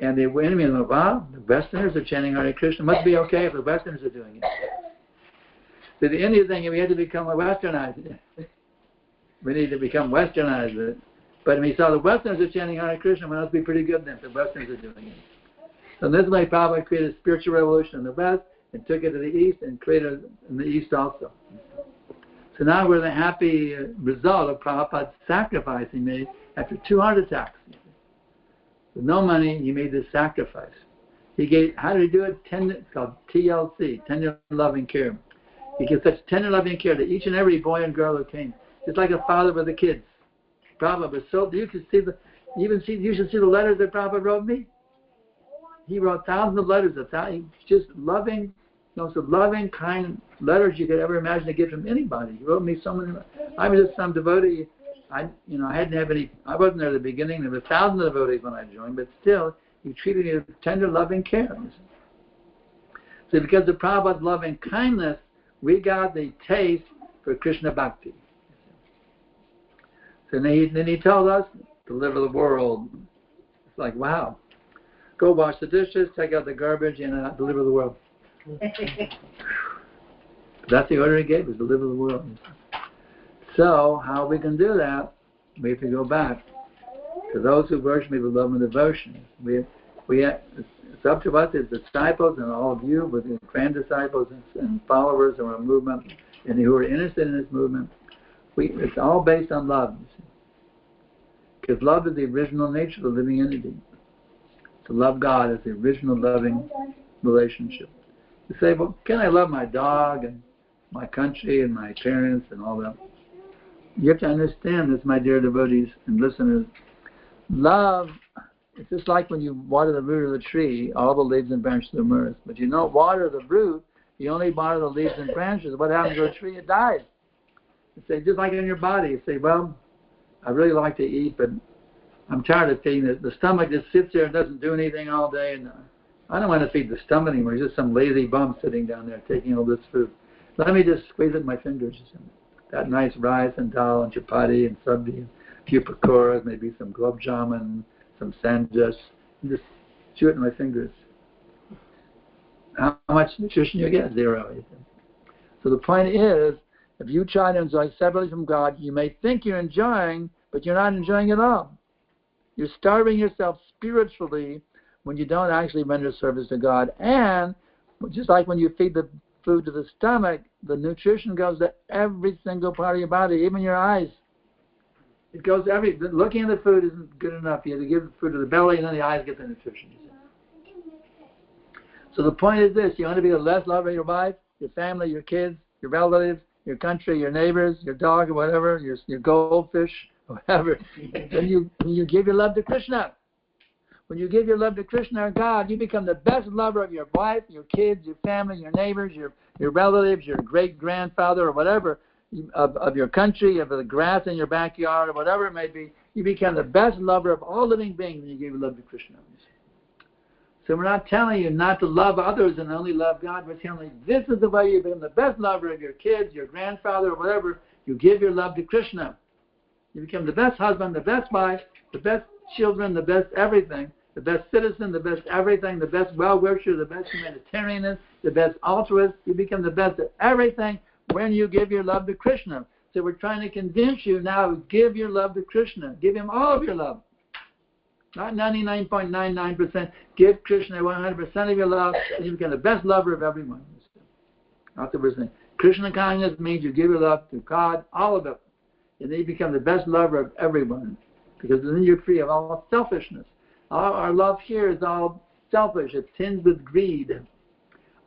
[SPEAKER 1] and they went in and went, "Wow, the Westerners are chanting Hare Krishna. Must be okay if the Westerners are doing it." So the Indian thing, we had to become westernized. We need to become westernized. But when he saw the Westerners are chanting Hare Krishna, well, must be pretty good then if the Westerners are doing it. So this way Prabhupada created a spiritual revolution in the West and took it to the East and created it in the East also. So now we're the happy result of Prabhupada's sacrifice he made after 2 heart attacks. With no money, he made this sacrifice. How did he do it? It's called TLC, tender loving care. He gave such tender loving care to each and every boy and girl who came. Just like a father with the kids. Prabhupada was so, you should see the letters that Prabhupada wrote me. He wrote thousands of letters, just loving, some loving, kind letters you could ever imagine to give from anybody. He wrote me so many. I was just some devotee. I hadn't have any. I wasn't there at the beginning. There were thousands of devotees when I joined, but still, he treated me with tender, loving care. So, because of Prabhupada's loving kindness, we got the taste for Krishna Bhakti. So then he told us, deliver the world. It's like, wow. Go wash the dishes, take out the garbage, and deliver the world. That's the order he gave us, deliver the world. So, how we can do that, we have to go back to those who worship me with love and devotion. It's up to us as disciples and all of you, with the grand disciples and followers of our movement, and who are interested in this movement. It's all based on love. Because love is the original nature of the living entity. To love God is the original loving relationship. You say, well, can I love my dog and my country and my parents and all that? You have to understand this, my dear devotees and listeners. Love, it's just like when you water the root of the tree, all the leaves and branches are immersed. But you don't water the root, you only water the leaves and branches. What happens to a tree? It dies. You say, just like in your body, you say, well, I really like to eat, but I'm tired of feeding it. The stomach just sits there and doesn't do anything all day. And I don't want to feed the stomach anymore. It's just some lazy bum sitting down there taking all this food. Let me just squeeze it in my fingers. That nice rice and dal and chapati and sabzi, and a few pakoras, maybe some gulab jamun, some sanjas. Just chew it in my fingers. How much nutrition you get? Zero. So the point is, if you try to enjoy separately from God, you may think you're enjoying, but you're not enjoying at all. You're starving yourself spiritually when you don't actually render service to God. And just like when you feed the food to the stomach, the nutrition goes to every single part of your body, even your eyes. It goes to looking at the food isn't good enough. You have to give the food to the belly, and then the eyes get the nutrition. So the point is this: you want to be the less lover of your wife, your family, your kids, your relatives, your country, your neighbors, your dog, or whatever, your goldfish, whatever. Then you give your love to Krishna. When you give your love to Krishna or God, you become the best lover of your wife, your kids, your family, your neighbors, your relatives, your great-grandfather, or whatever, of your country, of the grass in your backyard, or whatever it may be. You become the best lover of all living beings when you give your love to Krishna. So we're not telling you not to love others and only love God. We're telling you this is the way you become the best lover of your kids, your grandfather, or whatever. You give your love to Krishna. You become the best husband, the best wife, the best children, the best everything, the best citizen, the best everything, the best well-wisher, the best humanitarianist, the best altruist. You become the best at everything when you give your love to Krishna. So we're trying to convince you now, give your love to Krishna. Give him all of your love. Not 99.99%. Give Krishna 100% of your love, and you become the best lover of everyone. That's what we're saying. Krishna consciousness means you give your love to God, all of it. And then you become the best lover of everyone. Because then you're free of all selfishness. Our love here is all selfish. It's tinged with greed.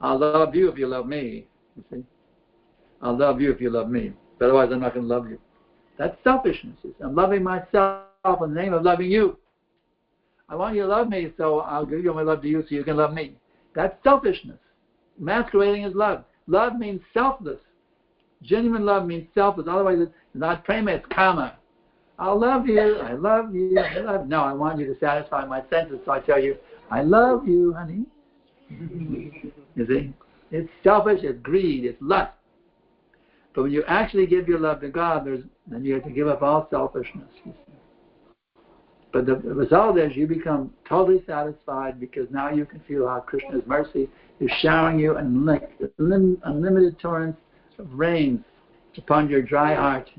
[SPEAKER 1] I'll love you if you love me. You see? I'll love you if you love me. But otherwise I'm not going to love you. That's selfishness. I'm loving myself in the name of loving you. I want you to love me, so I'll give you my love to you so you can love me. That's selfishness. Masquerading as love. Love means selfless. Genuine love means selfless. Otherwise, it's not prema, it's kama. I love you, I love you, I love you. No, I want you to satisfy my senses, so I tell you, I love you, honey. You see? It's selfish, it's greed, it's lust. But when you actually give your love to God, then you have to give up all selfishness. You see? But the result is you become totally satisfied because now you can feel how Krishna's mercy is showering you unlimited torrents of rain upon your dry heart.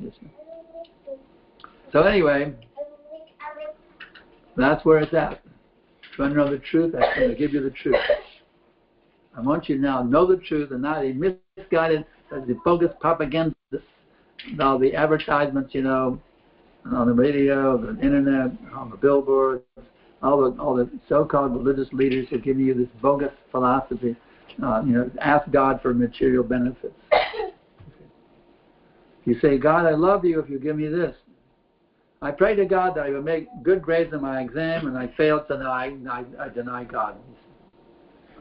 [SPEAKER 1] So anyway, that's where it's at. If you want to know the truth, I'm going to give you the truth. I want you to now know the truth and not be misguided by the bogus propaganda, all the advertisements, on the radio, the internet, on the billboards, all the so-called religious leaders are giving you this bogus philosophy. Ask God for material benefits. You say, God, I love you if you give me this. I pray to God that I would make good grades in my exam, and I failed, so now I deny God.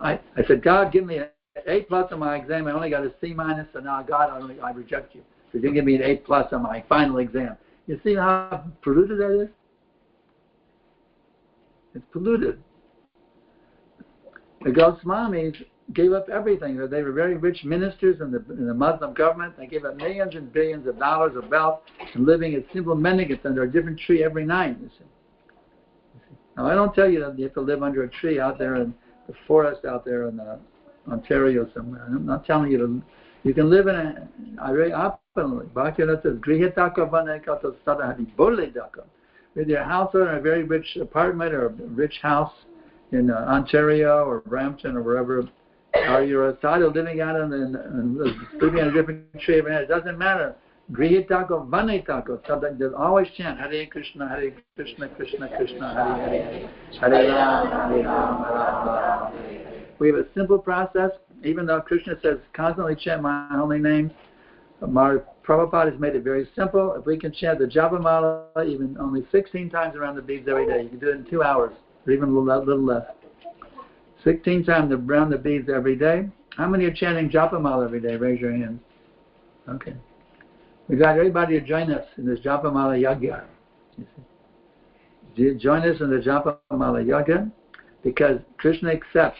[SPEAKER 1] I said, God, give me an A+ on my exam. I only got a C-, so now, God, I reject you. So you give me an A+ on my final exam. You see how polluted that is? It's polluted. The Goswamis gave up everything. They were very rich ministers in the Muslim government. They gave up millions and billions of dollars of wealth and living as simple mendicants under a different tree every night. You see. Now, I don't tell you that you have to live under a tree out there in the forest out there in Ontario somewhere. I'm not telling you to. You can live in a very opulently. Bhaktivinoda says, Grihataka vanekato sadahati boledaka. With your house or a very rich apartment or a rich house in Ontario or Brampton or wherever, or you're a sadhu living out and sleeping on a different tree every night. It doesn't matter. Grihataka vanetaka. There's always chant Hare Krishna, Krishna Krishna, Hare Hare, Hare Rama, Hare Rama. We have a simple process. Even though Krishna says constantly chant my holy names, Prabhupada has made it very simple. If we can chant the Japamala even only 16 times around the beads every day, you can do it in 2 hours, or even a little less. 16 times around the beads every day. How many are chanting Japamala every day? Raise your hands. Okay. We got everybody to join us in this Japamala Yagya. You see. join us in the Japa Mala Yoga, because Krishna accepts.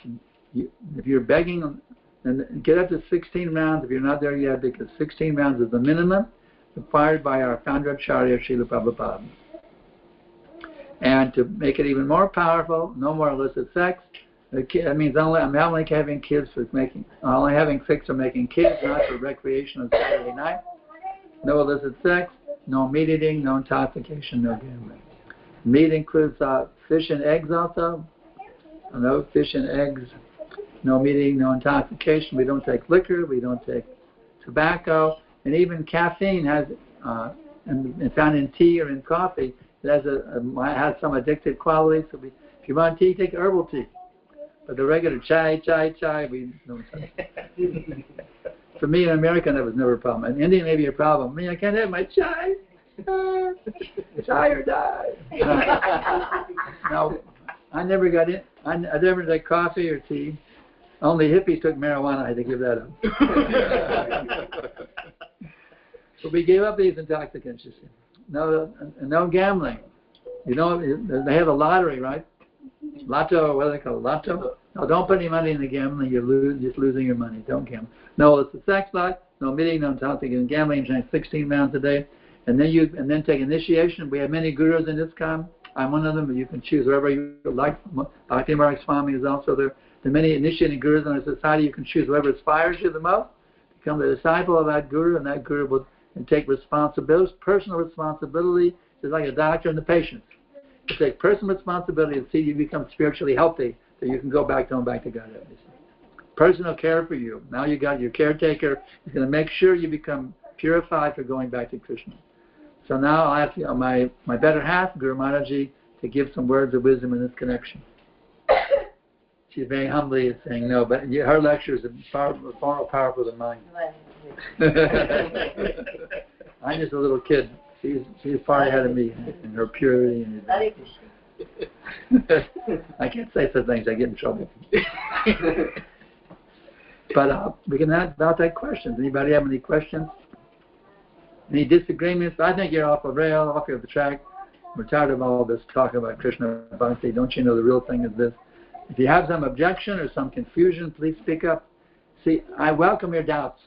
[SPEAKER 1] If you're begging, and get up to 16 rounds if you're not there yet, because 16 rounds is the minimum required by our founder Acharya Srila Prabhupada. And to make it even more powerful, no more illicit sex. That means I'm only having kids for making, only having sex for making kids, not for recreation on Saturday night. No illicit sex, no meat eating, no intoxication, no gambling. Meat includes fish and eggs also. No fish and eggs, no meat eating, no intoxication. We don't take liquor, we don't take tobacco, and even caffeine has, and found in tea or in coffee, it has some addictive qualities. So if you want tea, take herbal tea. But the regular chai, we don't take. For me in America, that was never a problem. In India, maybe a problem. I can't have my chai. Chai or die. No, I never got in. I never did coffee or tea. Only hippies took marijuana. I had to give that up. But we gave up these intoxicants. You see. No gambling. You know, they have a lottery, right? Lotto, what do they call it? Lotto? No, don't put any money in the gambling. You're just losing your money. Don't gamble. No, it's a sex lot. No meeting, no intoxicating gambling. 16 rounds a day, and then take initiation. We have many gurus in this camp. I'm one of them, but you can choose wherever you like. Bhakti Marg Swami is also there. There are many initiating gurus in our society. You can choose whoever inspires you the most. Become the disciple of that guru, and that guru will take responsibility, personal responsibility. It's like a doctor and the patient. You take personal responsibility and see you become spiritually healthy, so you can go back to God. Personal care for you. Now you got your caretaker. He's going to make sure you become purified for going back to Krishna. So now I'll ask my better half, Guru Maharaji, to give some words of wisdom in this connection. She's very humbly saying no, but her lectures are far more powerful than mine. I'm just a little kid. She's far ahead of me in her purity. I can't say such things. I get in trouble. But we can now take questions. Anybody have any questions? Any disagreements? I think you're off the rail, off the track. We're tired of all this talk about Krishna Bhakti. Don't you know the real thing is this? If you have some objection or some confusion, please speak up. See, I welcome your doubts.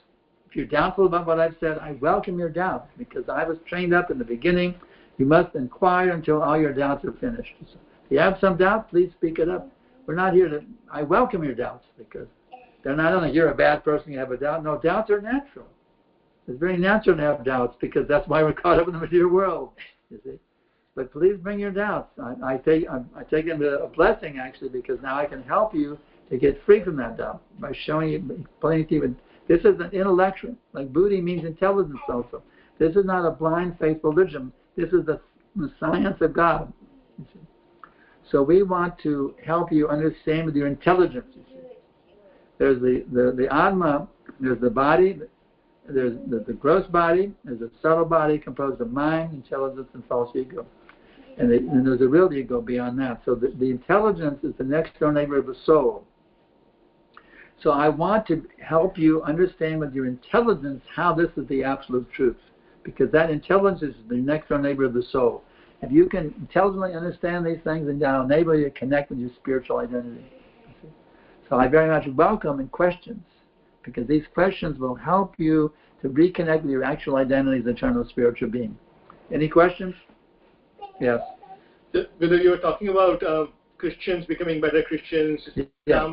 [SPEAKER 1] If you're doubtful about what I've said, I welcome your doubts, because I was trained up in the beginning. You must inquire until all your doubts are finished. So if you have some doubt, please speak it up. We're not here to... I welcome your doubts, because they're not only you're a bad person, you have a doubt. No, doubts are natural. It's very natural to have doubts, because that's why we're caught up in the material world, you see. But please bring your doubts. I take them as a blessing, actually, because now I can help you to get free from that doubt by showing you, explaining to you. This is an intellectual. Like Buddhi means intelligence also. This is not a blind faith religion. This is the science of God. You see. So we want to help you understand with your intelligence. You see. There's the Atma, there's the body, there's the gross body, there's a subtle body composed of mind, intelligence, and false ego. And there's a real ego beyond that. So the intelligence is the next door neighbor of the soul. So I want to help you understand with your intelligence how this is the absolute truth, because that intelligence is the next door neighbor of the soul. If you can intelligently understand these things, then that'll enable you to connect with your spiritual identity. So I very much welcome in questions, because these questions will help you to reconnect with your actual identity as eternal spiritual being. Any questions? Yes.
[SPEAKER 5] Whether you were talking about Christians becoming better Christians.
[SPEAKER 1] Yes.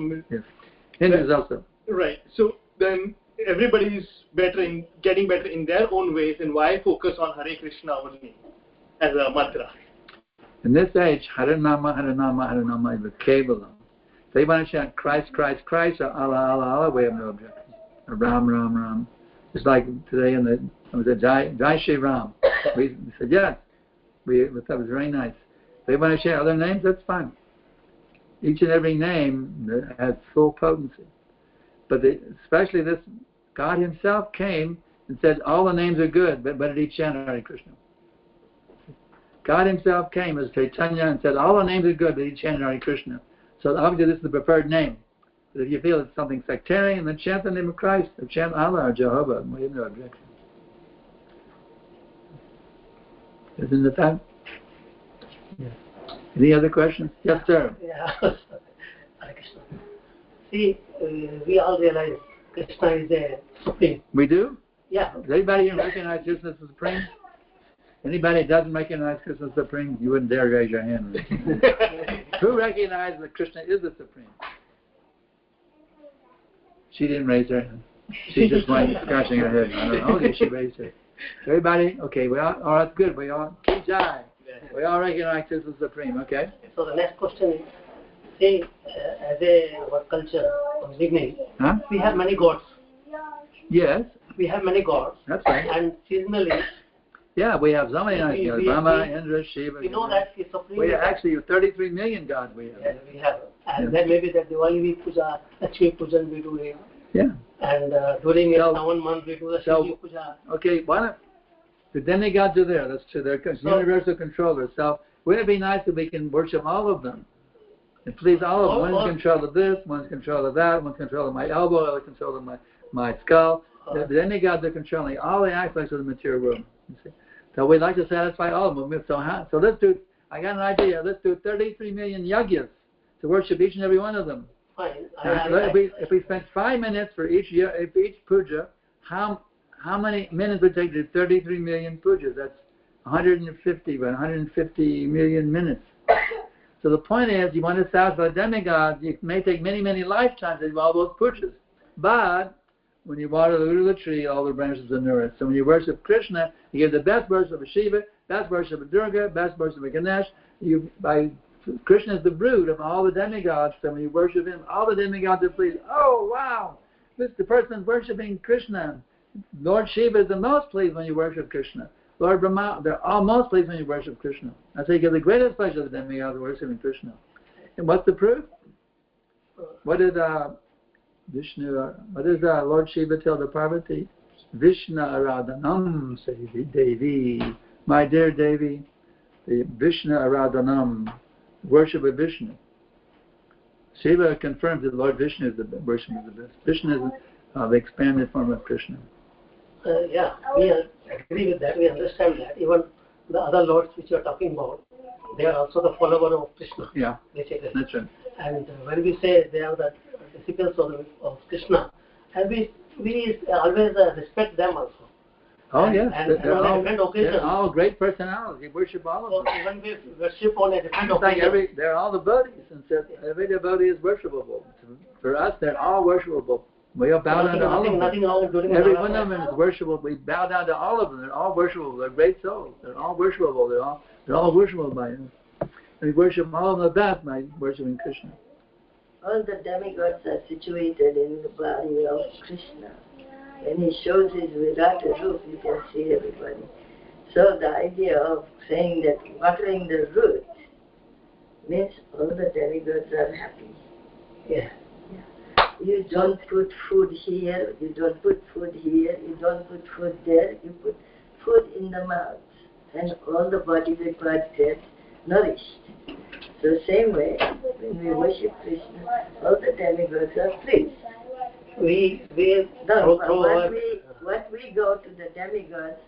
[SPEAKER 1] Hindus also.
[SPEAKER 5] Right. So then everybody's getting better in their own ways, and why focus on Hare Krishna only as a mantra?
[SPEAKER 1] In this age, Hare Nama, Hare Nama, Hare Nama is Kevalam. If they want to chant Christ, Christ, Christ, or Allah, Allah, Allah, we have no objection. Or Ram, Ram, Ram. Just like today in the Jai Shri Ram. We said, yes. That was very nice. If they want to share other names, that's fine. Each and every name has full potency. But especially this, God himself came and said, all the names are good, but did he chant Hare Krishna? God himself came as Chaitanya and said, all the names are good, but he chanted Hare Krishna. So obviously this is the preferred name. But if you feel it's something sectarian, then chant the name of Christ, or chant Allah or Jehovah. We have no objection. Isn't it that? Yeah. Any other questions? Yes, sir.
[SPEAKER 6] Yeah. Hare Krishna. See, we all realize Krishna is the supreme.
[SPEAKER 1] We do?
[SPEAKER 6] Yeah.
[SPEAKER 1] Does anybody here recognize Krishna as supreme? Anybody that doesn't recognize Krishna as supreme, you wouldn't dare raise your hand. Who recognizes that Krishna is the supreme? She didn't raise her hand. She just went scratching her head. I don't know. Okay, she raised her. Everybody? Okay, we all that's good. We all keep jai. We all recognize Krishna as supreme, okay?
[SPEAKER 6] So the next question is, say, as our culture from beginning, we have many gods.
[SPEAKER 1] Yes.
[SPEAKER 6] We have many gods.
[SPEAKER 1] That's right.
[SPEAKER 6] And seasonally,
[SPEAKER 1] yeah, we have so many gods. Brahma, Indra, Shiva.
[SPEAKER 6] We know that He is supreme.
[SPEAKER 1] We actually have 33 million gods we have.
[SPEAKER 6] Yeah, we have. And then maybe that Diwali we puja, Lakshmi Pujan we do it.
[SPEAKER 1] Yeah.
[SPEAKER 6] And during Sawan month we do the Shivji Puja.
[SPEAKER 1] Okay, why not? The demigods are there. That's true. They're universal controllers. So wouldn't it be nice if we can worship all of them and please all of them? One's in control of this, one's in control of that, one's in control of my elbow, one's in control of my skull. The demigods are controlling all the aspects of the material world. You see? So we'd like to satisfy all of them. So let's do. I got an idea. Let's do 33 million yagyas to worship each and every one of them.
[SPEAKER 6] Fine.
[SPEAKER 1] If we spent 5 minutes for each puja, how many minutes would it take to do 33 million pujas? That's 150 million minutes. So the point is, you want to satisfy the demigods, it may take many, many lifetimes to do all those pujas. But when you water the root of the tree, all the branches are nourished. So when you worship Krishna, you give the best worship of Shiva, best worship of Durga, best worship of Ganesh. Krishna is the root of all the demigods. So when you worship him, all the demigods are pleased. Oh, wow, the person's worshiping Krishna. Lord Shiva is the most pleased when you worship Krishna. Lord Brahma, they're all most pleased when you worship Krishna. That's how you give the greatest pleasure to the demigods worshiping Krishna. And what's the proof? What did Lord Shiva tell the Parvati? Vishnu Aradhanam, say Devi. My dear Devi, the Vishnu Aradhanam, worship of Vishnu. Shiva confirms that Lord Vishnu is the worship of the best. Vishnu is the expanded form of Krishna.
[SPEAKER 6] Yeah, we agree with that. We understand that. Even the other lords which you are talking about, they are also the follower of Krishna.
[SPEAKER 1] Yeah,
[SPEAKER 6] basically.
[SPEAKER 1] That's right.
[SPEAKER 6] And when we say they are the disciples of Krishna, and we always respect them also.
[SPEAKER 1] Oh yes,
[SPEAKER 6] they're
[SPEAKER 1] all great personalities. We worship all of them.
[SPEAKER 6] Even we worship on a different occasion.
[SPEAKER 1] They're all devotees, and so every devotee is worshipable. For us, they're all worshipable. We all bow down to all of them. Every one of them is worshipable. We bow down to all of them. They're all worshipable. They're great souls. They're all worshipable. They're all worshipable by us. And we worship all of them the best by worshiping Krishna.
[SPEAKER 2] All the demigods are situated in the body of Krishna. When he shows his Virat root, you can see everybody. So the idea of saying that watering the root means all the demigods are happy.
[SPEAKER 6] Yeah.
[SPEAKER 2] You don't put food here, you don't put food here, you don't put food there, you put food in the mouth. And all the body requires get nourished. So same way, when we worship Krishna, all the demigods are pleased. What we go to the demigods,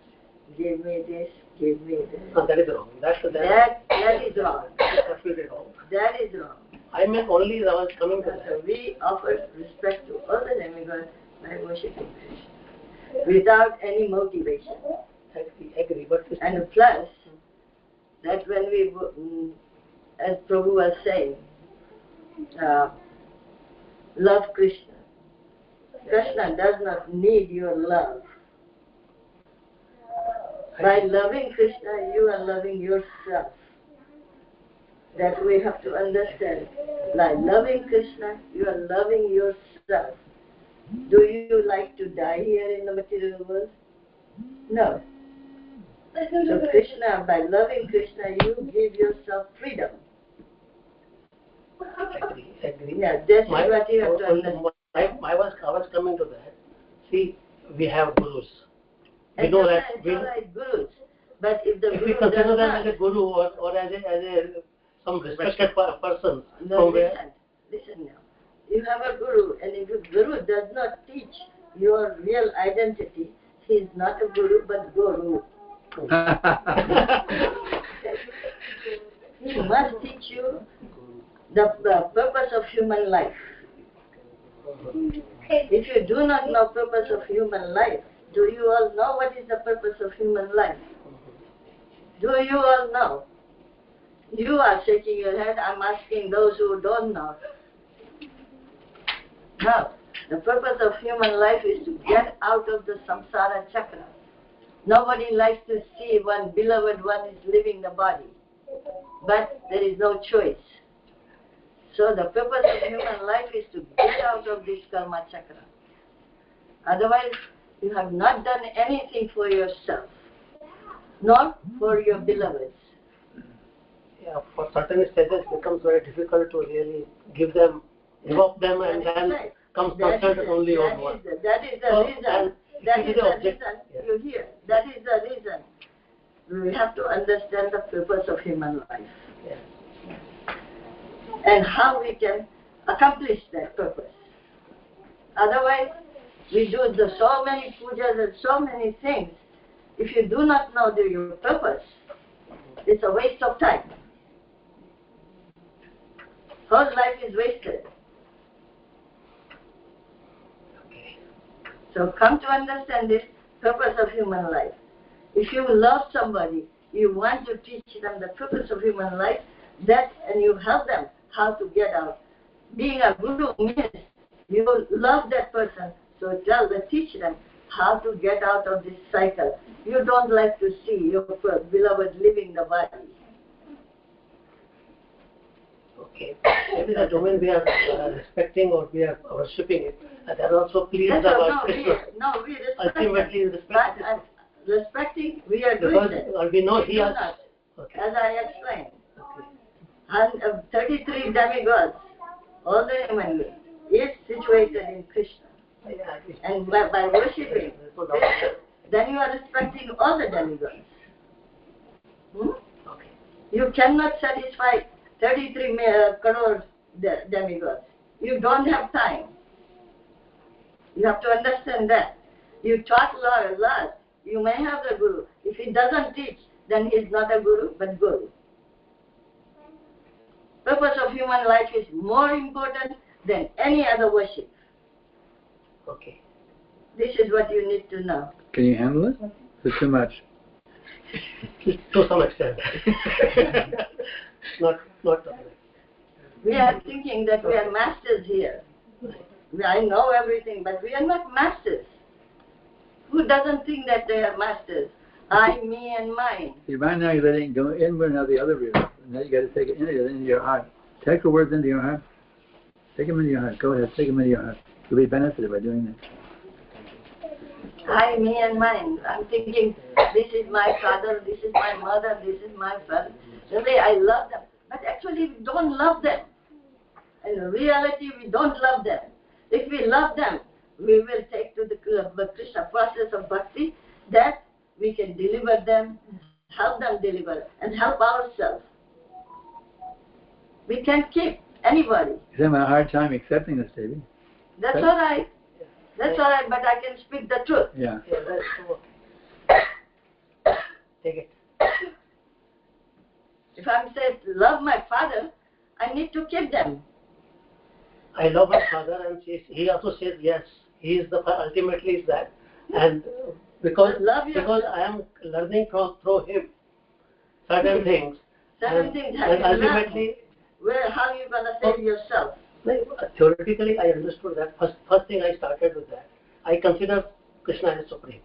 [SPEAKER 2] give me this, give me that.
[SPEAKER 6] No, that is wrong. That
[SPEAKER 2] is wrong.
[SPEAKER 6] That's really wrong.
[SPEAKER 2] That is wrong.
[SPEAKER 6] I meant only that I was coming to that.
[SPEAKER 2] So we offer respect to all the demigods by worshiping Krishna without any motivation.
[SPEAKER 6] Agree, but
[SPEAKER 2] and plus, that when we, as Prabhu was saying, love Krishna. Krishna does not need your love. By loving Krishna, you are loving yourself. That we have to understand. By loving Krishna, you are loving yourself. Do you like to die here in the material world? No. So Krishna, by loving Krishna, you give yourself freedom.
[SPEAKER 6] Agree.
[SPEAKER 2] Yeah, that's what you have to understand.
[SPEAKER 6] I was coming to that. See, we have gurus. We know that
[SPEAKER 2] gurus. But if the
[SPEAKER 6] we consider them as a guru or as some respected person.
[SPEAKER 2] No, listen now. You have a guru, and if a guru does not teach your real identity, he is not a guru but guru. He must teach the purpose of human life. If you do not know purpose of human life, do you all know what is the purpose of human life? Do you all know? You are shaking your head. I'm asking those who don't know. No. The purpose of human life is to get out of the samsara chakra. Nobody likes to see one beloved one is leaving the body. But there is no choice. So the purpose of human life is to get out of this karma chakra. Otherwise, you have not done anything for yourself, nor for your beloveds.
[SPEAKER 6] Yeah, for certain stages it becomes very difficult to really give up them, and then
[SPEAKER 2] right.
[SPEAKER 6] comes concerned only on one.
[SPEAKER 2] That is the reason. That is the reason you hear. That is the reason. We have to understand the purpose of human life.
[SPEAKER 6] Yes.
[SPEAKER 2] And how we can accomplish that purpose. Otherwise, we do so many pujas and so many things. If you do not know your purpose, it's a waste of time. Whole life is wasted.
[SPEAKER 6] Okay.
[SPEAKER 2] So come to understand this purpose of human life. If you love somebody, you want to teach them the purpose of human life, and you help them how to get out. Being a guru means you love that person, so teach them how to get out of this cycle. You don't like to see your beloved leaving the body.
[SPEAKER 6] Okay. Maybe the domain we are respecting or we are worshipping it, that also pleased about Krishna.
[SPEAKER 2] We respect.
[SPEAKER 6] Ultimately respect.
[SPEAKER 2] Respecting, we are doing that.
[SPEAKER 6] We know he has.
[SPEAKER 2] Okay. As I explained. And 33 demigods, all the human beings, is situated in Krishna. And by worshipping Krishna, then you are respecting all the demigods.
[SPEAKER 6] Okay.
[SPEAKER 2] You cannot satisfy 33 crore demigods. You don't have time. You have to understand that. You taught a lot. You may have the guru. If he doesn't teach, then he is not a guru, but guru. Purpose of human life is more important than any other worship.
[SPEAKER 6] Okay.
[SPEAKER 2] This is what you need to know.
[SPEAKER 1] Can you handle it? Is it too much?
[SPEAKER 6] To some extent. not.
[SPEAKER 2] We are thinking that we are masters here. I know everything, but we are not masters. Who doesn't think that they are masters? I, me, and mine.
[SPEAKER 1] See, right now you're letting it go inward and out the other route. Now you got to take it into your heart. Take the words into your heart. Take them into your heart. Go ahead, take them into your heart. You'll be benefited by doing this.
[SPEAKER 2] I, me, and mine. I'm thinking, this is my father, this is my mother, this is my son. Really, I love them. But actually, we don't love them. In reality, we don't love them. If we love them, we will take to the Krishna process of bhakti, that we can deliver them, help them deliver, and help ourselves. We can't keep anybody.
[SPEAKER 1] You're having a hard time accepting this, Devi.
[SPEAKER 2] That's all right. That's all right, but I can speak the truth.
[SPEAKER 1] Yeah.
[SPEAKER 6] That's true. Take it.
[SPEAKER 2] If I'm saying love my father, I need to keep them.
[SPEAKER 6] I love my father, and he also says yes. He is ultimately is that, and because I am learning through him certain things.
[SPEAKER 2] Certain things.
[SPEAKER 6] And ultimately,
[SPEAKER 2] how are you going to save yourself?
[SPEAKER 6] Theoretically, I understood that. First thing I started with that. I consider Krishna as supreme.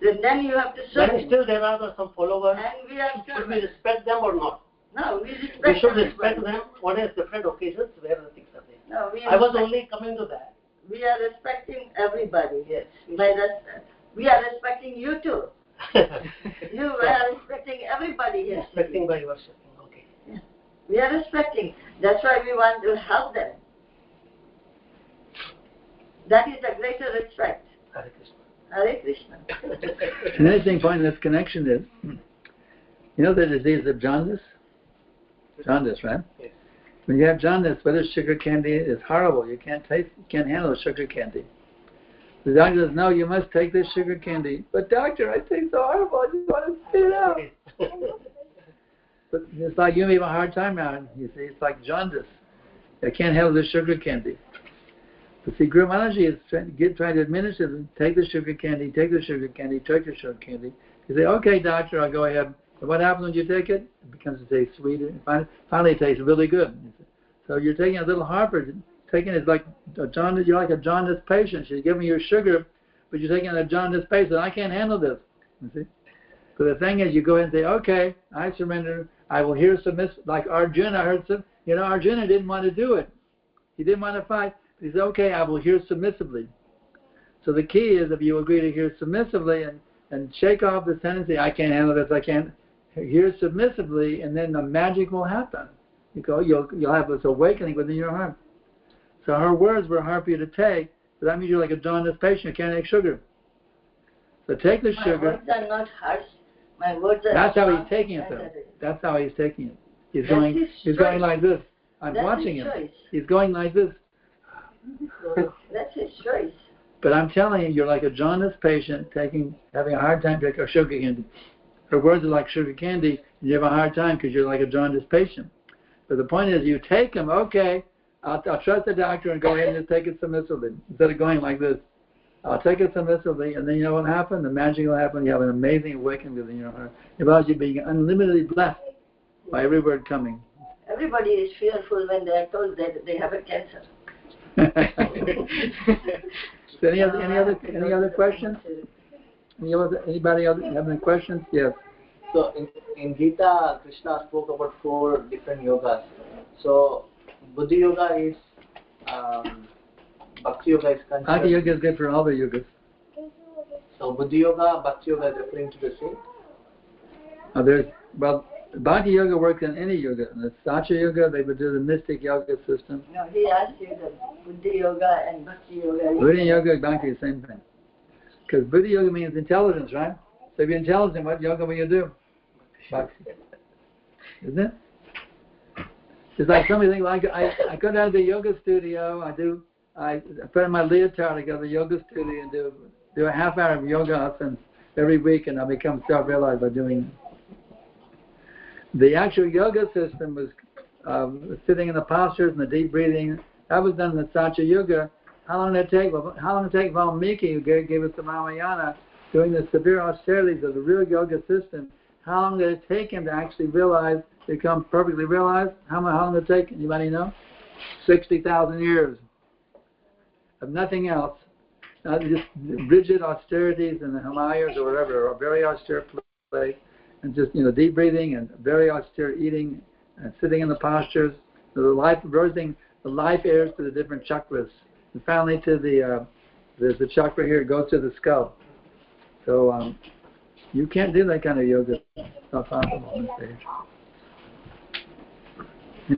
[SPEAKER 2] Then you have to serve.
[SPEAKER 6] Then still there are some followers.
[SPEAKER 2] And we are
[SPEAKER 6] should we respect them or not?
[SPEAKER 2] No, we respect.
[SPEAKER 6] We should respect them. What is different occasions where the things are there.
[SPEAKER 2] No,
[SPEAKER 6] I was only coming to that.
[SPEAKER 2] We are respecting everybody.
[SPEAKER 6] Yes.
[SPEAKER 2] We are respecting you too. You are respecting everybody here.
[SPEAKER 6] Respecting by worshipping. Okay.
[SPEAKER 2] Yeah. We are respecting. That's why we want to help them. That is a greater respect.
[SPEAKER 6] Hare Krishna.
[SPEAKER 2] Hare Krishna.
[SPEAKER 1] An interesting point in this connection is, you know the disease of jaundice? Jaundice, right?
[SPEAKER 6] Yes.
[SPEAKER 1] When you have jaundice, whether sugar candy is horrible. You can't handle sugar candy. The doctor says, no, you must take this sugar candy. But doctor, I taste so horrible, I just want to spit it out. But it's like you have a hard time now. You see, it's like jaundice. I can't handle the sugar candy. But see, Guru Maharaji is trying to administer them. Take the sugar candy, take the sugar candy, take the sugar candy. You say, okay, doctor, I'll go ahead. And what happens when you take it? It becomes to taste sweeter. And finally, it tastes really good. So you're taking a little Harper. Taking it like you're like a jaundiced patient. She's giving you sugar, but you're taking a jaundiced patient. I can't handle this. You see? So the thing is, you go ahead and say, okay, I surrender. I will hear submissive. Like Arjuna, Arjuna didn't want to do it. He didn't want to fight. But he said, okay, I will hear submissively. So the key is if you agree to hear submissively and shake off the tendency, I can't handle this, I can't, hear submissively, and then the magic will happen. You'll have this awakening within your heart. So her words were hard for you to take, but that means you're like a jaundiced patient, you can't take sugar. So take the sugar.
[SPEAKER 2] My words are not harsh. My words are
[SPEAKER 1] That's how he's taking it, though. That's how he's taking it. He's going like this. I'm watching him. He's going like this.
[SPEAKER 2] That's his choice.
[SPEAKER 1] But I'm telling you, you're like a jaundiced patient having a hard time taking sugar candy. Her words are like sugar candy, and you have a hard time because you're like a jaundiced patient. But the point is, you take them, okay, I'll trust the doctor and go ahead and just take it submissively. Instead of going like this, I'll take it submissively, and then you know what happened? The magic will happen. You have an amazing awakening within your heart. It allows you being unlimitedly blessed by every word coming.
[SPEAKER 2] Everybody is fearful when they are told that they have a cancer.
[SPEAKER 1] So any other questions? Anybody else have any questions? Yes.
[SPEAKER 7] So in Gita, Krishna spoke about 4 different yogas. So Buddhi Yoga is Bhakti Yoga is considered.
[SPEAKER 1] Bhakti Yoga is good for all the yogas.
[SPEAKER 7] So Buddhi Yoga, Bhakti Yoga is referring to the same?
[SPEAKER 1] Bhakti Yoga works in any yoga. In the Satya Yoga, they would do the mystic yoga system.
[SPEAKER 2] No, he asked you the Buddhi Yoga and Bhakti Yoga.
[SPEAKER 1] Buddhi Yoga and Bhakti are the same thing. Because Buddhi Yoga means intelligence, right? So if you're intelligent, what yoga will you do? Bhakti. Isn't it? It's like somebody thinks, like, I go down to the yoga studio, I put on my leotard, I go to the yoga studio and do a half hour of yoga asanas every week, and I become self-realized by doing it. The actual yoga system was sitting in the postures and the deep breathing. That was done in the Satya Yoga. How long did it take? Well, how long did it take Valmiki, who gave us the Ramayana, doing the severe austerities of the real yoga system? How long did it take him to actually become perfectly realized? How long did it take? Anybody know? 60,000 years of nothing else. Just rigid austerities in the Himalayas or whatever, or a very austere place, and just deep breathing and very austere eating and sitting in the postures. The life airs to the different chakras, and finally to the chakra here goes to the skull. So you can't do that kind of yoga. It's not possible on the stage.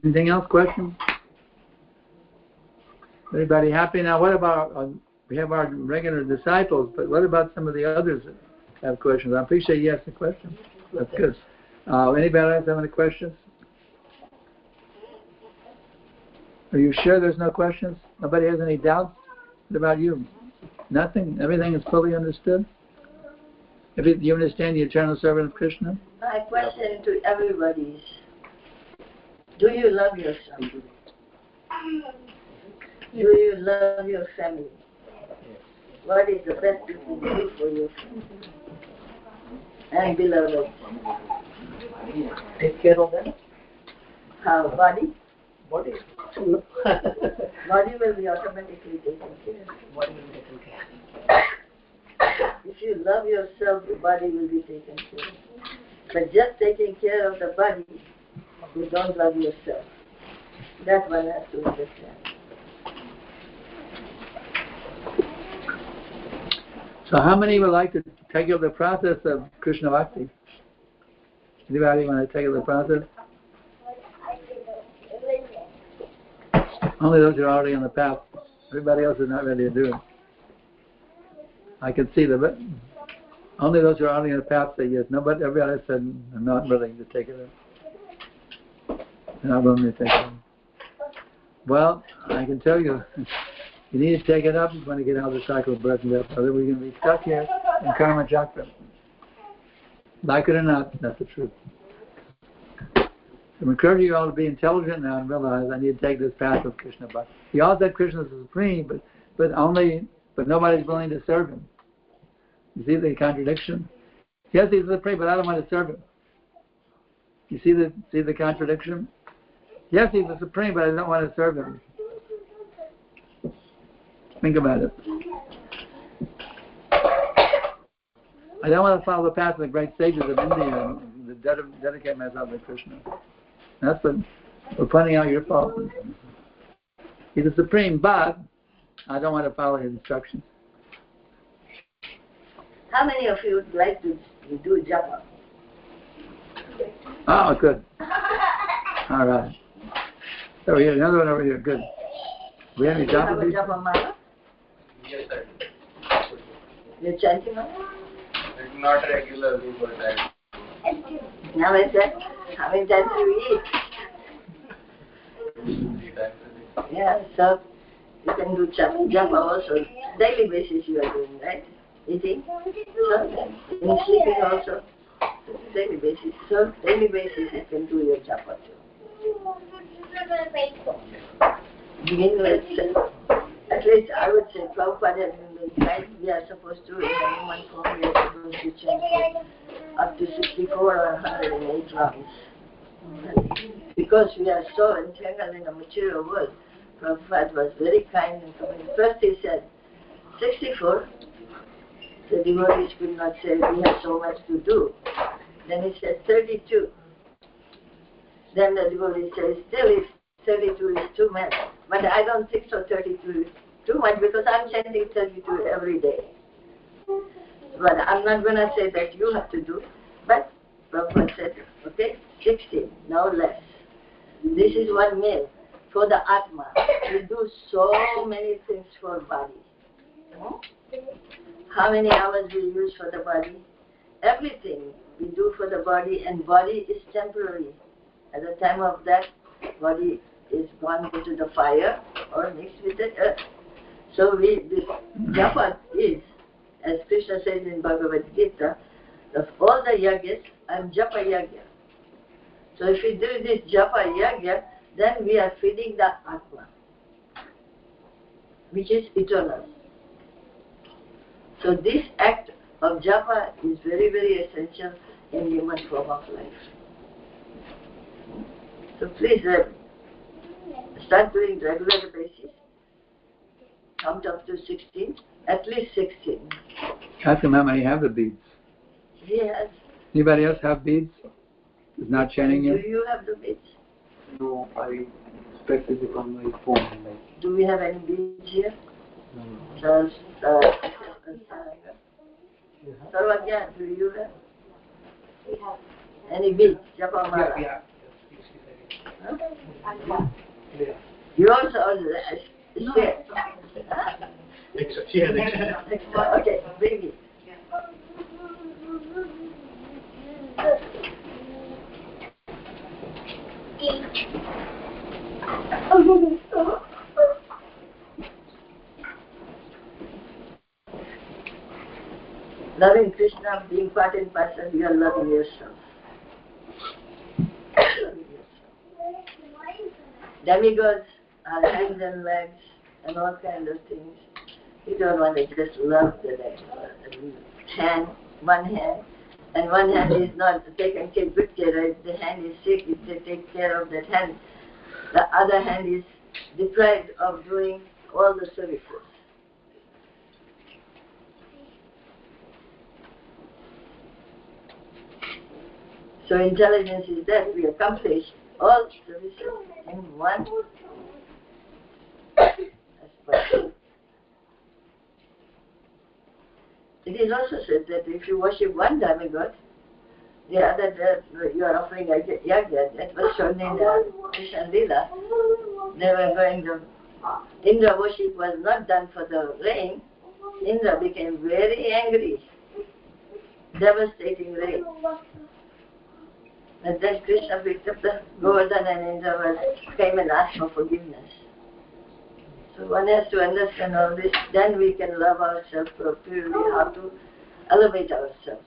[SPEAKER 1] Anything else? Questions? Everybody happy now? What about we have our regular disciples, but what about some of the others that have questions? I appreciate you asked the question. That's good. Anybody else have any questions? Are you sure there's no questions? Nobody has any doubts? What about you? Nothing? Everything is fully understood? You understand the eternal servant of Krishna?
[SPEAKER 2] My question to everybody is, do you love yourself? Do you love your family? What is the best you can do for your family? And beloved.
[SPEAKER 6] Take care of them.
[SPEAKER 2] How? Body?
[SPEAKER 6] Body.
[SPEAKER 2] Body will be automatically taken care of.
[SPEAKER 6] Body will be taken care of.
[SPEAKER 2] If you love yourself, the body will be taken care of. But just taking care of the body, you don't love yourself. That one has to understand.
[SPEAKER 1] So how many would like to take up the process of Krishna Bhakti? Anybody want to take up the process? Only those who are already on the path. Everybody else is not ready to do it. I can see that. Only those who are already on the path say yes. No, but everybody else said, I'm not willing to take it up. They're not willing to take it up. Well, I can tell you, you need to take it up if you want to get out of the cycle of birth and death. Otherwise, we're going to be stuck here in karma chakra. Like it or not, that's the truth. I'm encouraging you all to be intelligent now and realize I need to take this path of Krishna. But he all said Krishna is supreme, but nobody's willing to serve him. You see the contradiction? Yes, he's supreme, but I don't want to serve him. You see the contradiction? Yes, he's the supreme, but I don't want to serve him. Think about it. I don't want to follow the path of the great sages of India and dedicate myself to Krishna. That's what we're pointing out your fault. He's the supreme, but I don't want to follow his instructions.
[SPEAKER 2] How many of you would like to do japa?
[SPEAKER 1] Oh, good. All right. So here, another one over here. Good. We have any
[SPEAKER 2] Do you have a
[SPEAKER 1] japa?
[SPEAKER 2] japa mala?
[SPEAKER 3] Yes, sir.
[SPEAKER 2] You're chanting on?
[SPEAKER 3] Not regularly, but I
[SPEAKER 2] Now is that? How many times do you eat?
[SPEAKER 3] 3 times a day.
[SPEAKER 2] Yeah, so you can do japa also. Daily basis you are doing, right? Eating. So in sleeping also. Daily basis. So daily basis you can do your japa too. Begin with, at least I would say, Prabhupada has been right. We are supposed to, in the human form, we are supposed to chant up to 64 or 108 rounds. Because we are so entangled in the material world, Prabhupada was very kind and coming. First he said, 64. The devotees could not say, we have so much to do. Then he said, 32. Then the devotee says, still if 32 is too much. But I don't think so 32 is too much because I'm chanting 32 every day. But I'm not going to say that you have to do. But Prabhupada said, okay, 16, no less. This is one meal for the Atma. We do so many things for body. How many hours we use for the body? Everything we do for the body, and body is temporary. At the time of death, body is gone into the fire or mixed with the earth. So this japa is, as Krishna says in Bhagavad Gita, of all the yagyas, I am japa yagya. So if we do this japa yagya, then we are feeding the Atma, which is eternal. So this act of japa is very, very essential in human form of life. So please start doing regular basis. Count up to 16, at least 16.
[SPEAKER 1] Ask him how many have the beads.
[SPEAKER 2] Yes.
[SPEAKER 1] Anybody else have beads? Is not chanting
[SPEAKER 2] Do
[SPEAKER 1] you?
[SPEAKER 2] you have the beads?
[SPEAKER 7] No, I expected it on my phone. Like,
[SPEAKER 2] Do we have any beads here?
[SPEAKER 7] no.
[SPEAKER 2] Sarvagya, do you have? We have. Any beads? Japa mala?
[SPEAKER 5] Yeah.
[SPEAKER 2] Huh? You also share.
[SPEAKER 5] Extra. She has extra.
[SPEAKER 2] Extra. Okay, bring it. Loving Krishna, being part and parcel, you are loving yourself. Demigods are hands and legs and all kinds of things. You don't want to just love the leg, hand, one hand. And one hand is not taken good care of. If the hand is sick, you take care of that hand. The other hand is deprived of doing all the services. So intelligence is that we accomplish all services in one aspect. It is also said that if you worship one demigod, the other you are offering a yagya. That was shown in Krishna Lila. They were going to. Indra worship was not done for the rain. Indra became very angry, devastating rain. And then Krishna picked up the Govardhan and Indra came and asked for forgiveness. So one has to understand all this, then we can love ourselves purely, how to elevate ourselves.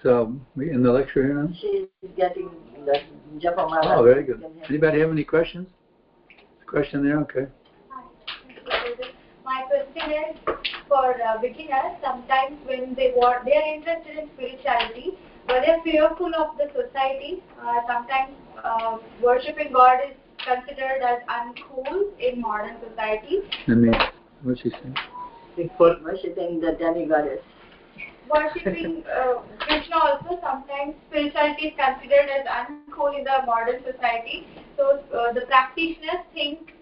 [SPEAKER 1] So, we in the lecture here now?
[SPEAKER 2] She's getting the Japamala.
[SPEAKER 1] Oh, very good. Anybody have any questions? Question there? Okay.
[SPEAKER 4] My question is for beginners. Sometimes when they are interested in spirituality, but they're fearful of the society. Sometimes worshipping God is considered as uncool in modern society.
[SPEAKER 1] I mean, what's she saying?
[SPEAKER 5] For
[SPEAKER 2] Worshipping the demigoddess.
[SPEAKER 4] Worshipping Krishna also, sometimes spirituality is considered as uncool in the modern society. So the practitioners think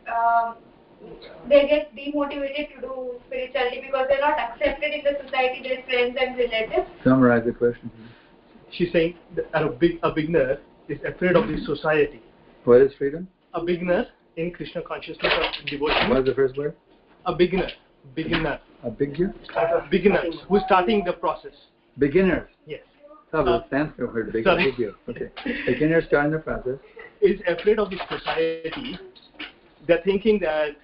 [SPEAKER 4] they get demotivated to do spirituality because they're not accepted in the society, their friends and relatives.
[SPEAKER 1] Summarize the question.
[SPEAKER 5] she's saying that a beginner is afraid of this society.
[SPEAKER 1] What is freedom?
[SPEAKER 5] A beginner in Krishna consciousness or devotion.
[SPEAKER 1] What is the first word?
[SPEAKER 5] A beginner.
[SPEAKER 1] A bigger?
[SPEAKER 5] Beginners who's starting the process.
[SPEAKER 1] Beginners.
[SPEAKER 5] Yes.
[SPEAKER 1] Oh, the Sanskrit word,
[SPEAKER 5] Sorry.
[SPEAKER 1] bigger. Okay. Beginners starting the process.
[SPEAKER 5] Is afraid of this society. They're thinking that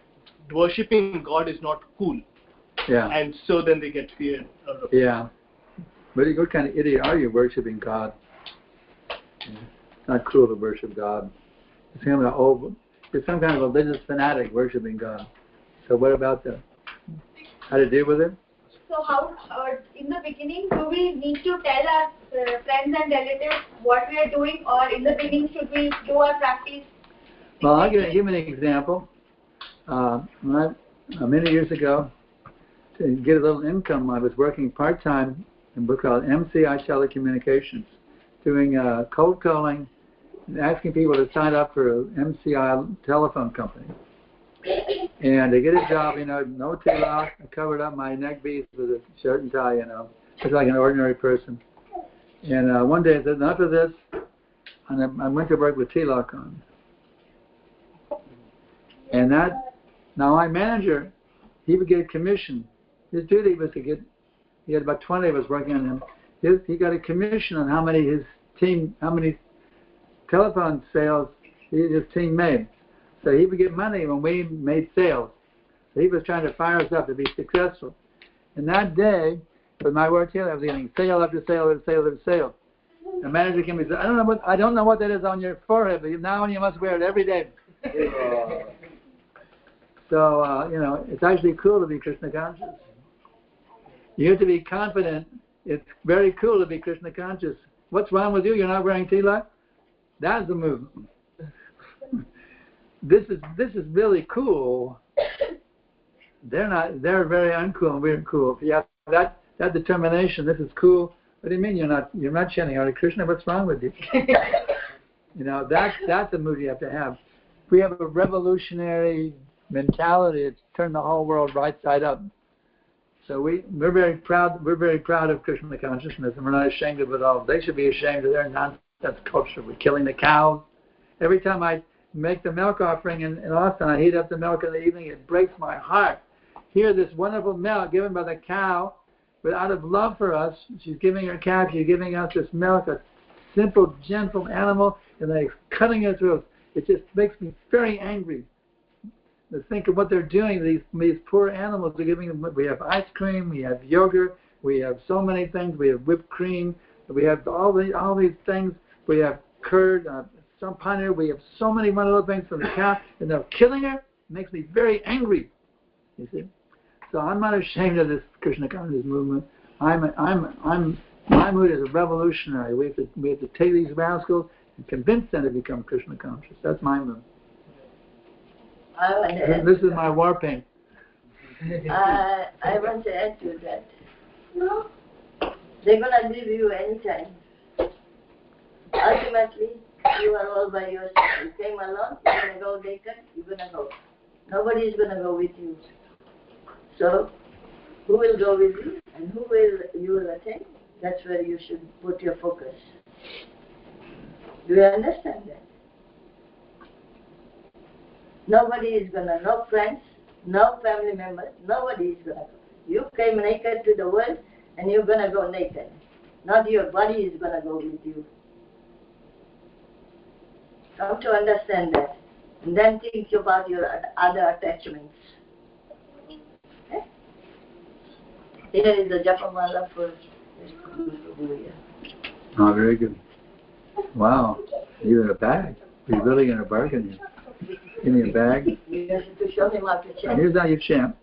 [SPEAKER 5] worshipping God is not cool.
[SPEAKER 1] Yeah.
[SPEAKER 5] And so then they get feared.
[SPEAKER 1] Yeah. But what kind of idiot are you worshipping God? It's not cool to worship God. It's kind of you're some kind of religious fanatic worshipping God. So what about that? How to deal with it?
[SPEAKER 4] So how, in the beginning, do we need to tell our friends and relatives what we are doing, or in the beginning should we do our practice?
[SPEAKER 1] Well, I'll give you an example. Many years ago, to get a little income, I was working part-time in a book called MCI Telecommunications, doing cold calling, and asking people to sign up for an MCI telephone company. And to get a job, no tail, I covered up my neck beads with a shirt and tie, just like an ordinary person. And one day I said, enough of this, and I went to work with T-Lock on. And now my manager, he would get commission. His duty was he had about 20 of us working on him. He got a commission on how many telephone sales his team made. So he would get money when we made sales. So he was trying to fire us up to be successful. And that day, with my work here, I was getting sale after sale after sale after sale. The manager came and said, I don't know what that is on your forehead, but now you must wear it every day. So, it's actually cool to be Krishna conscious. You have to be confident. It's very cool to be Krishna conscious. What's wrong with you? You're not wearing tilak? That's the movement. This is really cool. They're very uncool and we're cool. If you have that determination, this is cool. What do you mean you're not chanting Hare Krishna? What's wrong with you? That's the mood you have to have. If we have a revolutionary mentality, it's turned the whole world right side up. So we're very proud. We're very proud of Krishna consciousness, and we're not ashamed of it all. They should be ashamed of their nonsense culture. We're killing the cows. Every time I make the milk offering in Austin, I heat up the milk in the evening. It breaks my heart. Here, this wonderful milk given by the cow, but out of love for us, she's giving her calf. She's giving us this milk, a simple, gentle animal, and they're cutting her throat. It just makes me very angry. To think of what they're doing, these poor animals are giving them. We have ice cream, we have yogurt, we have so many things. We have whipped cream, we have all these things. We have curd, some paneer. We have so many wonderful things from the cow, and they're killing her. It makes me very angry. You see, so I'm not ashamed of this Krishna consciousness movement. My mood is a revolutionary. We have to take these rascals and convince them to become Krishna conscious. That's my mood. This is my war paint.
[SPEAKER 2] I want to add to that. No. They're going to leave you anytime. Ultimately, you are all by yourself. You came alone, you're going to go naked, you're going to go. Nobody is going to go with you. So, who will go with you and you will attend? That's where you should put your focus. Do you understand that? Nobody is going to, no friends, no family members, nobody is going to go. You came naked to the world and you're going to go naked. Not your body is going to go with you. Come to understand that. And then think about your other attachments. Okay? Here is the Japamala for this.
[SPEAKER 1] Oh, very good. Wow. You in a bag. You're really in a bargain. Give me a bag.
[SPEAKER 2] You have to show him how to chant.
[SPEAKER 1] Here's how you chant.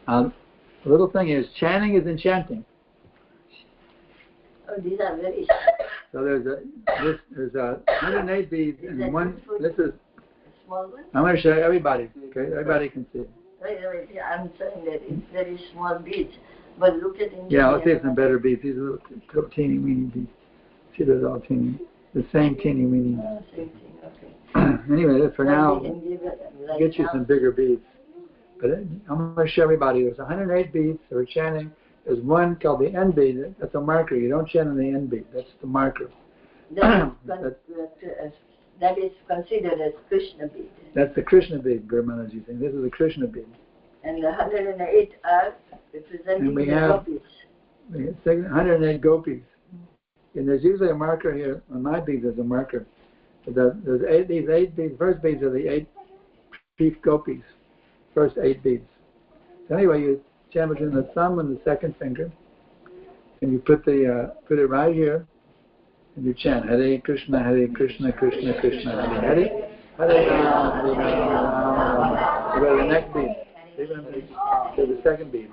[SPEAKER 1] The little thing is, chanting is enchanting.
[SPEAKER 2] Oh, these are very
[SPEAKER 1] So there's 108 beads and one. This is.
[SPEAKER 2] small one.
[SPEAKER 1] I'm going to show everybody. Okay, everybody can see.
[SPEAKER 2] Wait, I'm saying that it's very small beads, but look at in
[SPEAKER 1] Yeah, I'll take some better beads. These are little teeny weeny beads. See, they're all teeny. The same teeny weeny.
[SPEAKER 2] Oh, same thing. Okay.
[SPEAKER 1] Anyway, for now,
[SPEAKER 2] We can give it right
[SPEAKER 1] get you
[SPEAKER 2] now.
[SPEAKER 1] some bigger beads. But I'm going to show everybody. There's 108 beads. So we're chanting. There's one called the end bead. That's a marker. You don't chant on the end bead. That's the marker.
[SPEAKER 2] That is considered as Krishna bead.
[SPEAKER 1] That's the Krishna bead, Guru Maharaj is saying. This is the Krishna bead.
[SPEAKER 2] And the 108 are representing
[SPEAKER 1] And we
[SPEAKER 2] the
[SPEAKER 1] have-
[SPEAKER 2] gopis.
[SPEAKER 1] We have 108 gopis. And there's usually a marker here. On my beads, there's a marker. There's these 8 beads. First beads are the 8 chief gopis. First 8 beads. So anyway, you chant between the thumb and the second finger. And you put it right here. And you chant Hare Krishna, Krishna Krishna, Hare Hare. Hare Rama, Hare Rama. You go to the next bead. To the second bead.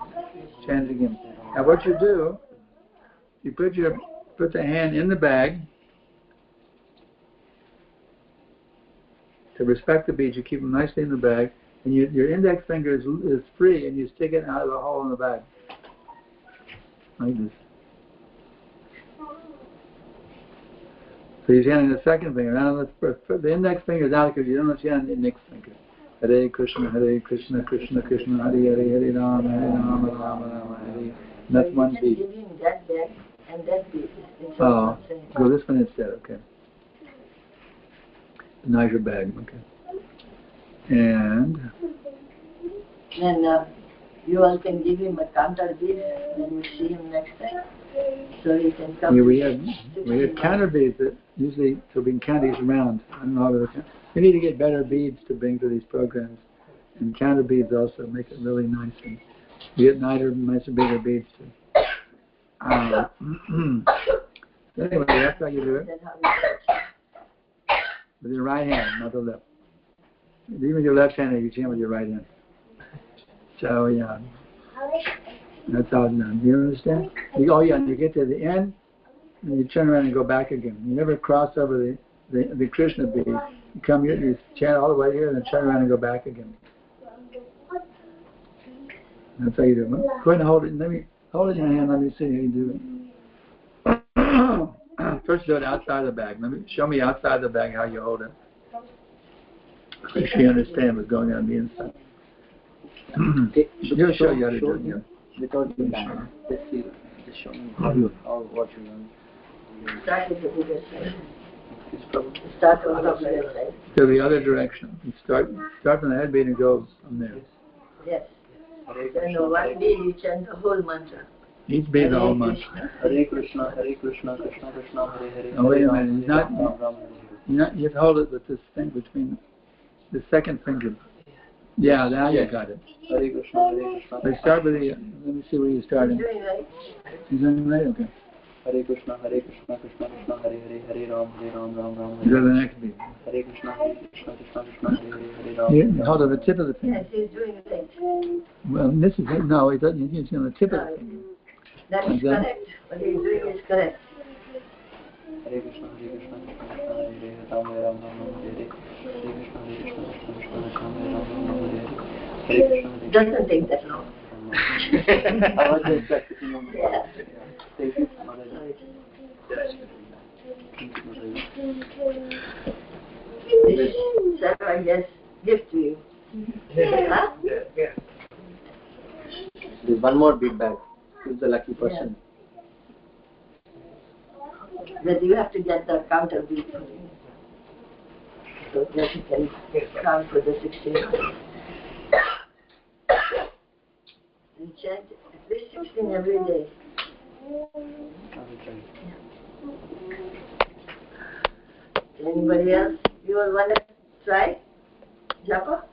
[SPEAKER 1] Chant again. Now what you do, you put the hand in the bag. To respect the beads, you keep them nicely in the bag. And your index finger is free, and you stick it out of the hole in the bag. Like this. So you're chanting the second finger. Now the index finger is out because you don't chant the index finger. Hare Krishna, Krishna Krishna, Hare Hare, Hare Rama, Rama, Hare. And that's one bead.
[SPEAKER 2] Give him that bag and that bead.
[SPEAKER 1] Oh, go this one instead, okay. The nicer bag, okay. And
[SPEAKER 2] then you all can give him a counter bead when you see him next time. So he can come.
[SPEAKER 1] yeah, we had counter beads that usually to bring candies around. I don't know how to. We need to get better beads to bring to these programs, and counter beads also make it really nice. And we get nicer, bigger beads too. So anyway, that's how you do it.
[SPEAKER 2] Then how you
[SPEAKER 1] With your right hand, not the left. Even your left hand, you chant with your right hand. So yeah, that's how it's done. Do you understand? You get to the end, and you turn around and go back again. You never cross over the Krishna bead. You come here, you chant all the way here, and then turn around and go back again. That's how you do it. Go ahead and hold it. Let me hold it in your hand. Let me see how you do it. First, do it outside the bag. Show me outside the bag how you hold it. Make sure you understand what's going on the inside. He'll show you how to do it. Yeah.
[SPEAKER 7] Without the bag. Let's see. Just show me what you learn.
[SPEAKER 2] start with the bigger side. Start on the bigger side.
[SPEAKER 1] To the other direction. You start from the head beat and goes from there.
[SPEAKER 2] Yes. Then one day you chant the whole mantra.
[SPEAKER 1] Each beat the whole mantra.
[SPEAKER 7] Hare Krishna, Krishna Krishna, Hare Hare.
[SPEAKER 1] Oh, wait a minute. You have to hold it with this thing between the second finger. Yeah, now you got it.
[SPEAKER 7] Hare Krishna, Krishna.
[SPEAKER 1] Let's start with the. Let me see where you're starting.
[SPEAKER 2] You're doing right.
[SPEAKER 1] You're doing right? Okay.
[SPEAKER 7] Hare Krishna, Krishna Krishna, Hare Hare, Hare Ram, Ram.
[SPEAKER 1] You go to the next beat.
[SPEAKER 7] Hare Krishna, Krishna Krishna, Hare Ram.
[SPEAKER 1] You hold on the tip of the finger.
[SPEAKER 2] Yes, he's doing right.
[SPEAKER 1] Well, this is it. No, he doesn't. He's on the tip of the finger.
[SPEAKER 2] That is correct. What he's doing is correct.
[SPEAKER 7] Hare Krishna, Krishna Hare Ram, Ram Hare Hare. Hare Krishna, Krishna Hare Ram, Hare Hare.
[SPEAKER 2] Doesn't take that long.
[SPEAKER 7] I was just practicing on the
[SPEAKER 2] Yeah.
[SPEAKER 7] Thank you.
[SPEAKER 2] This is, I guess, gift to you. Huh?
[SPEAKER 7] There's one more bead bag. Who's the lucky person?
[SPEAKER 2] But you have to get the counter beat for you. So that you can count for the 16. And chant at least 16 every day. Anybody else? You all want to try? Japa?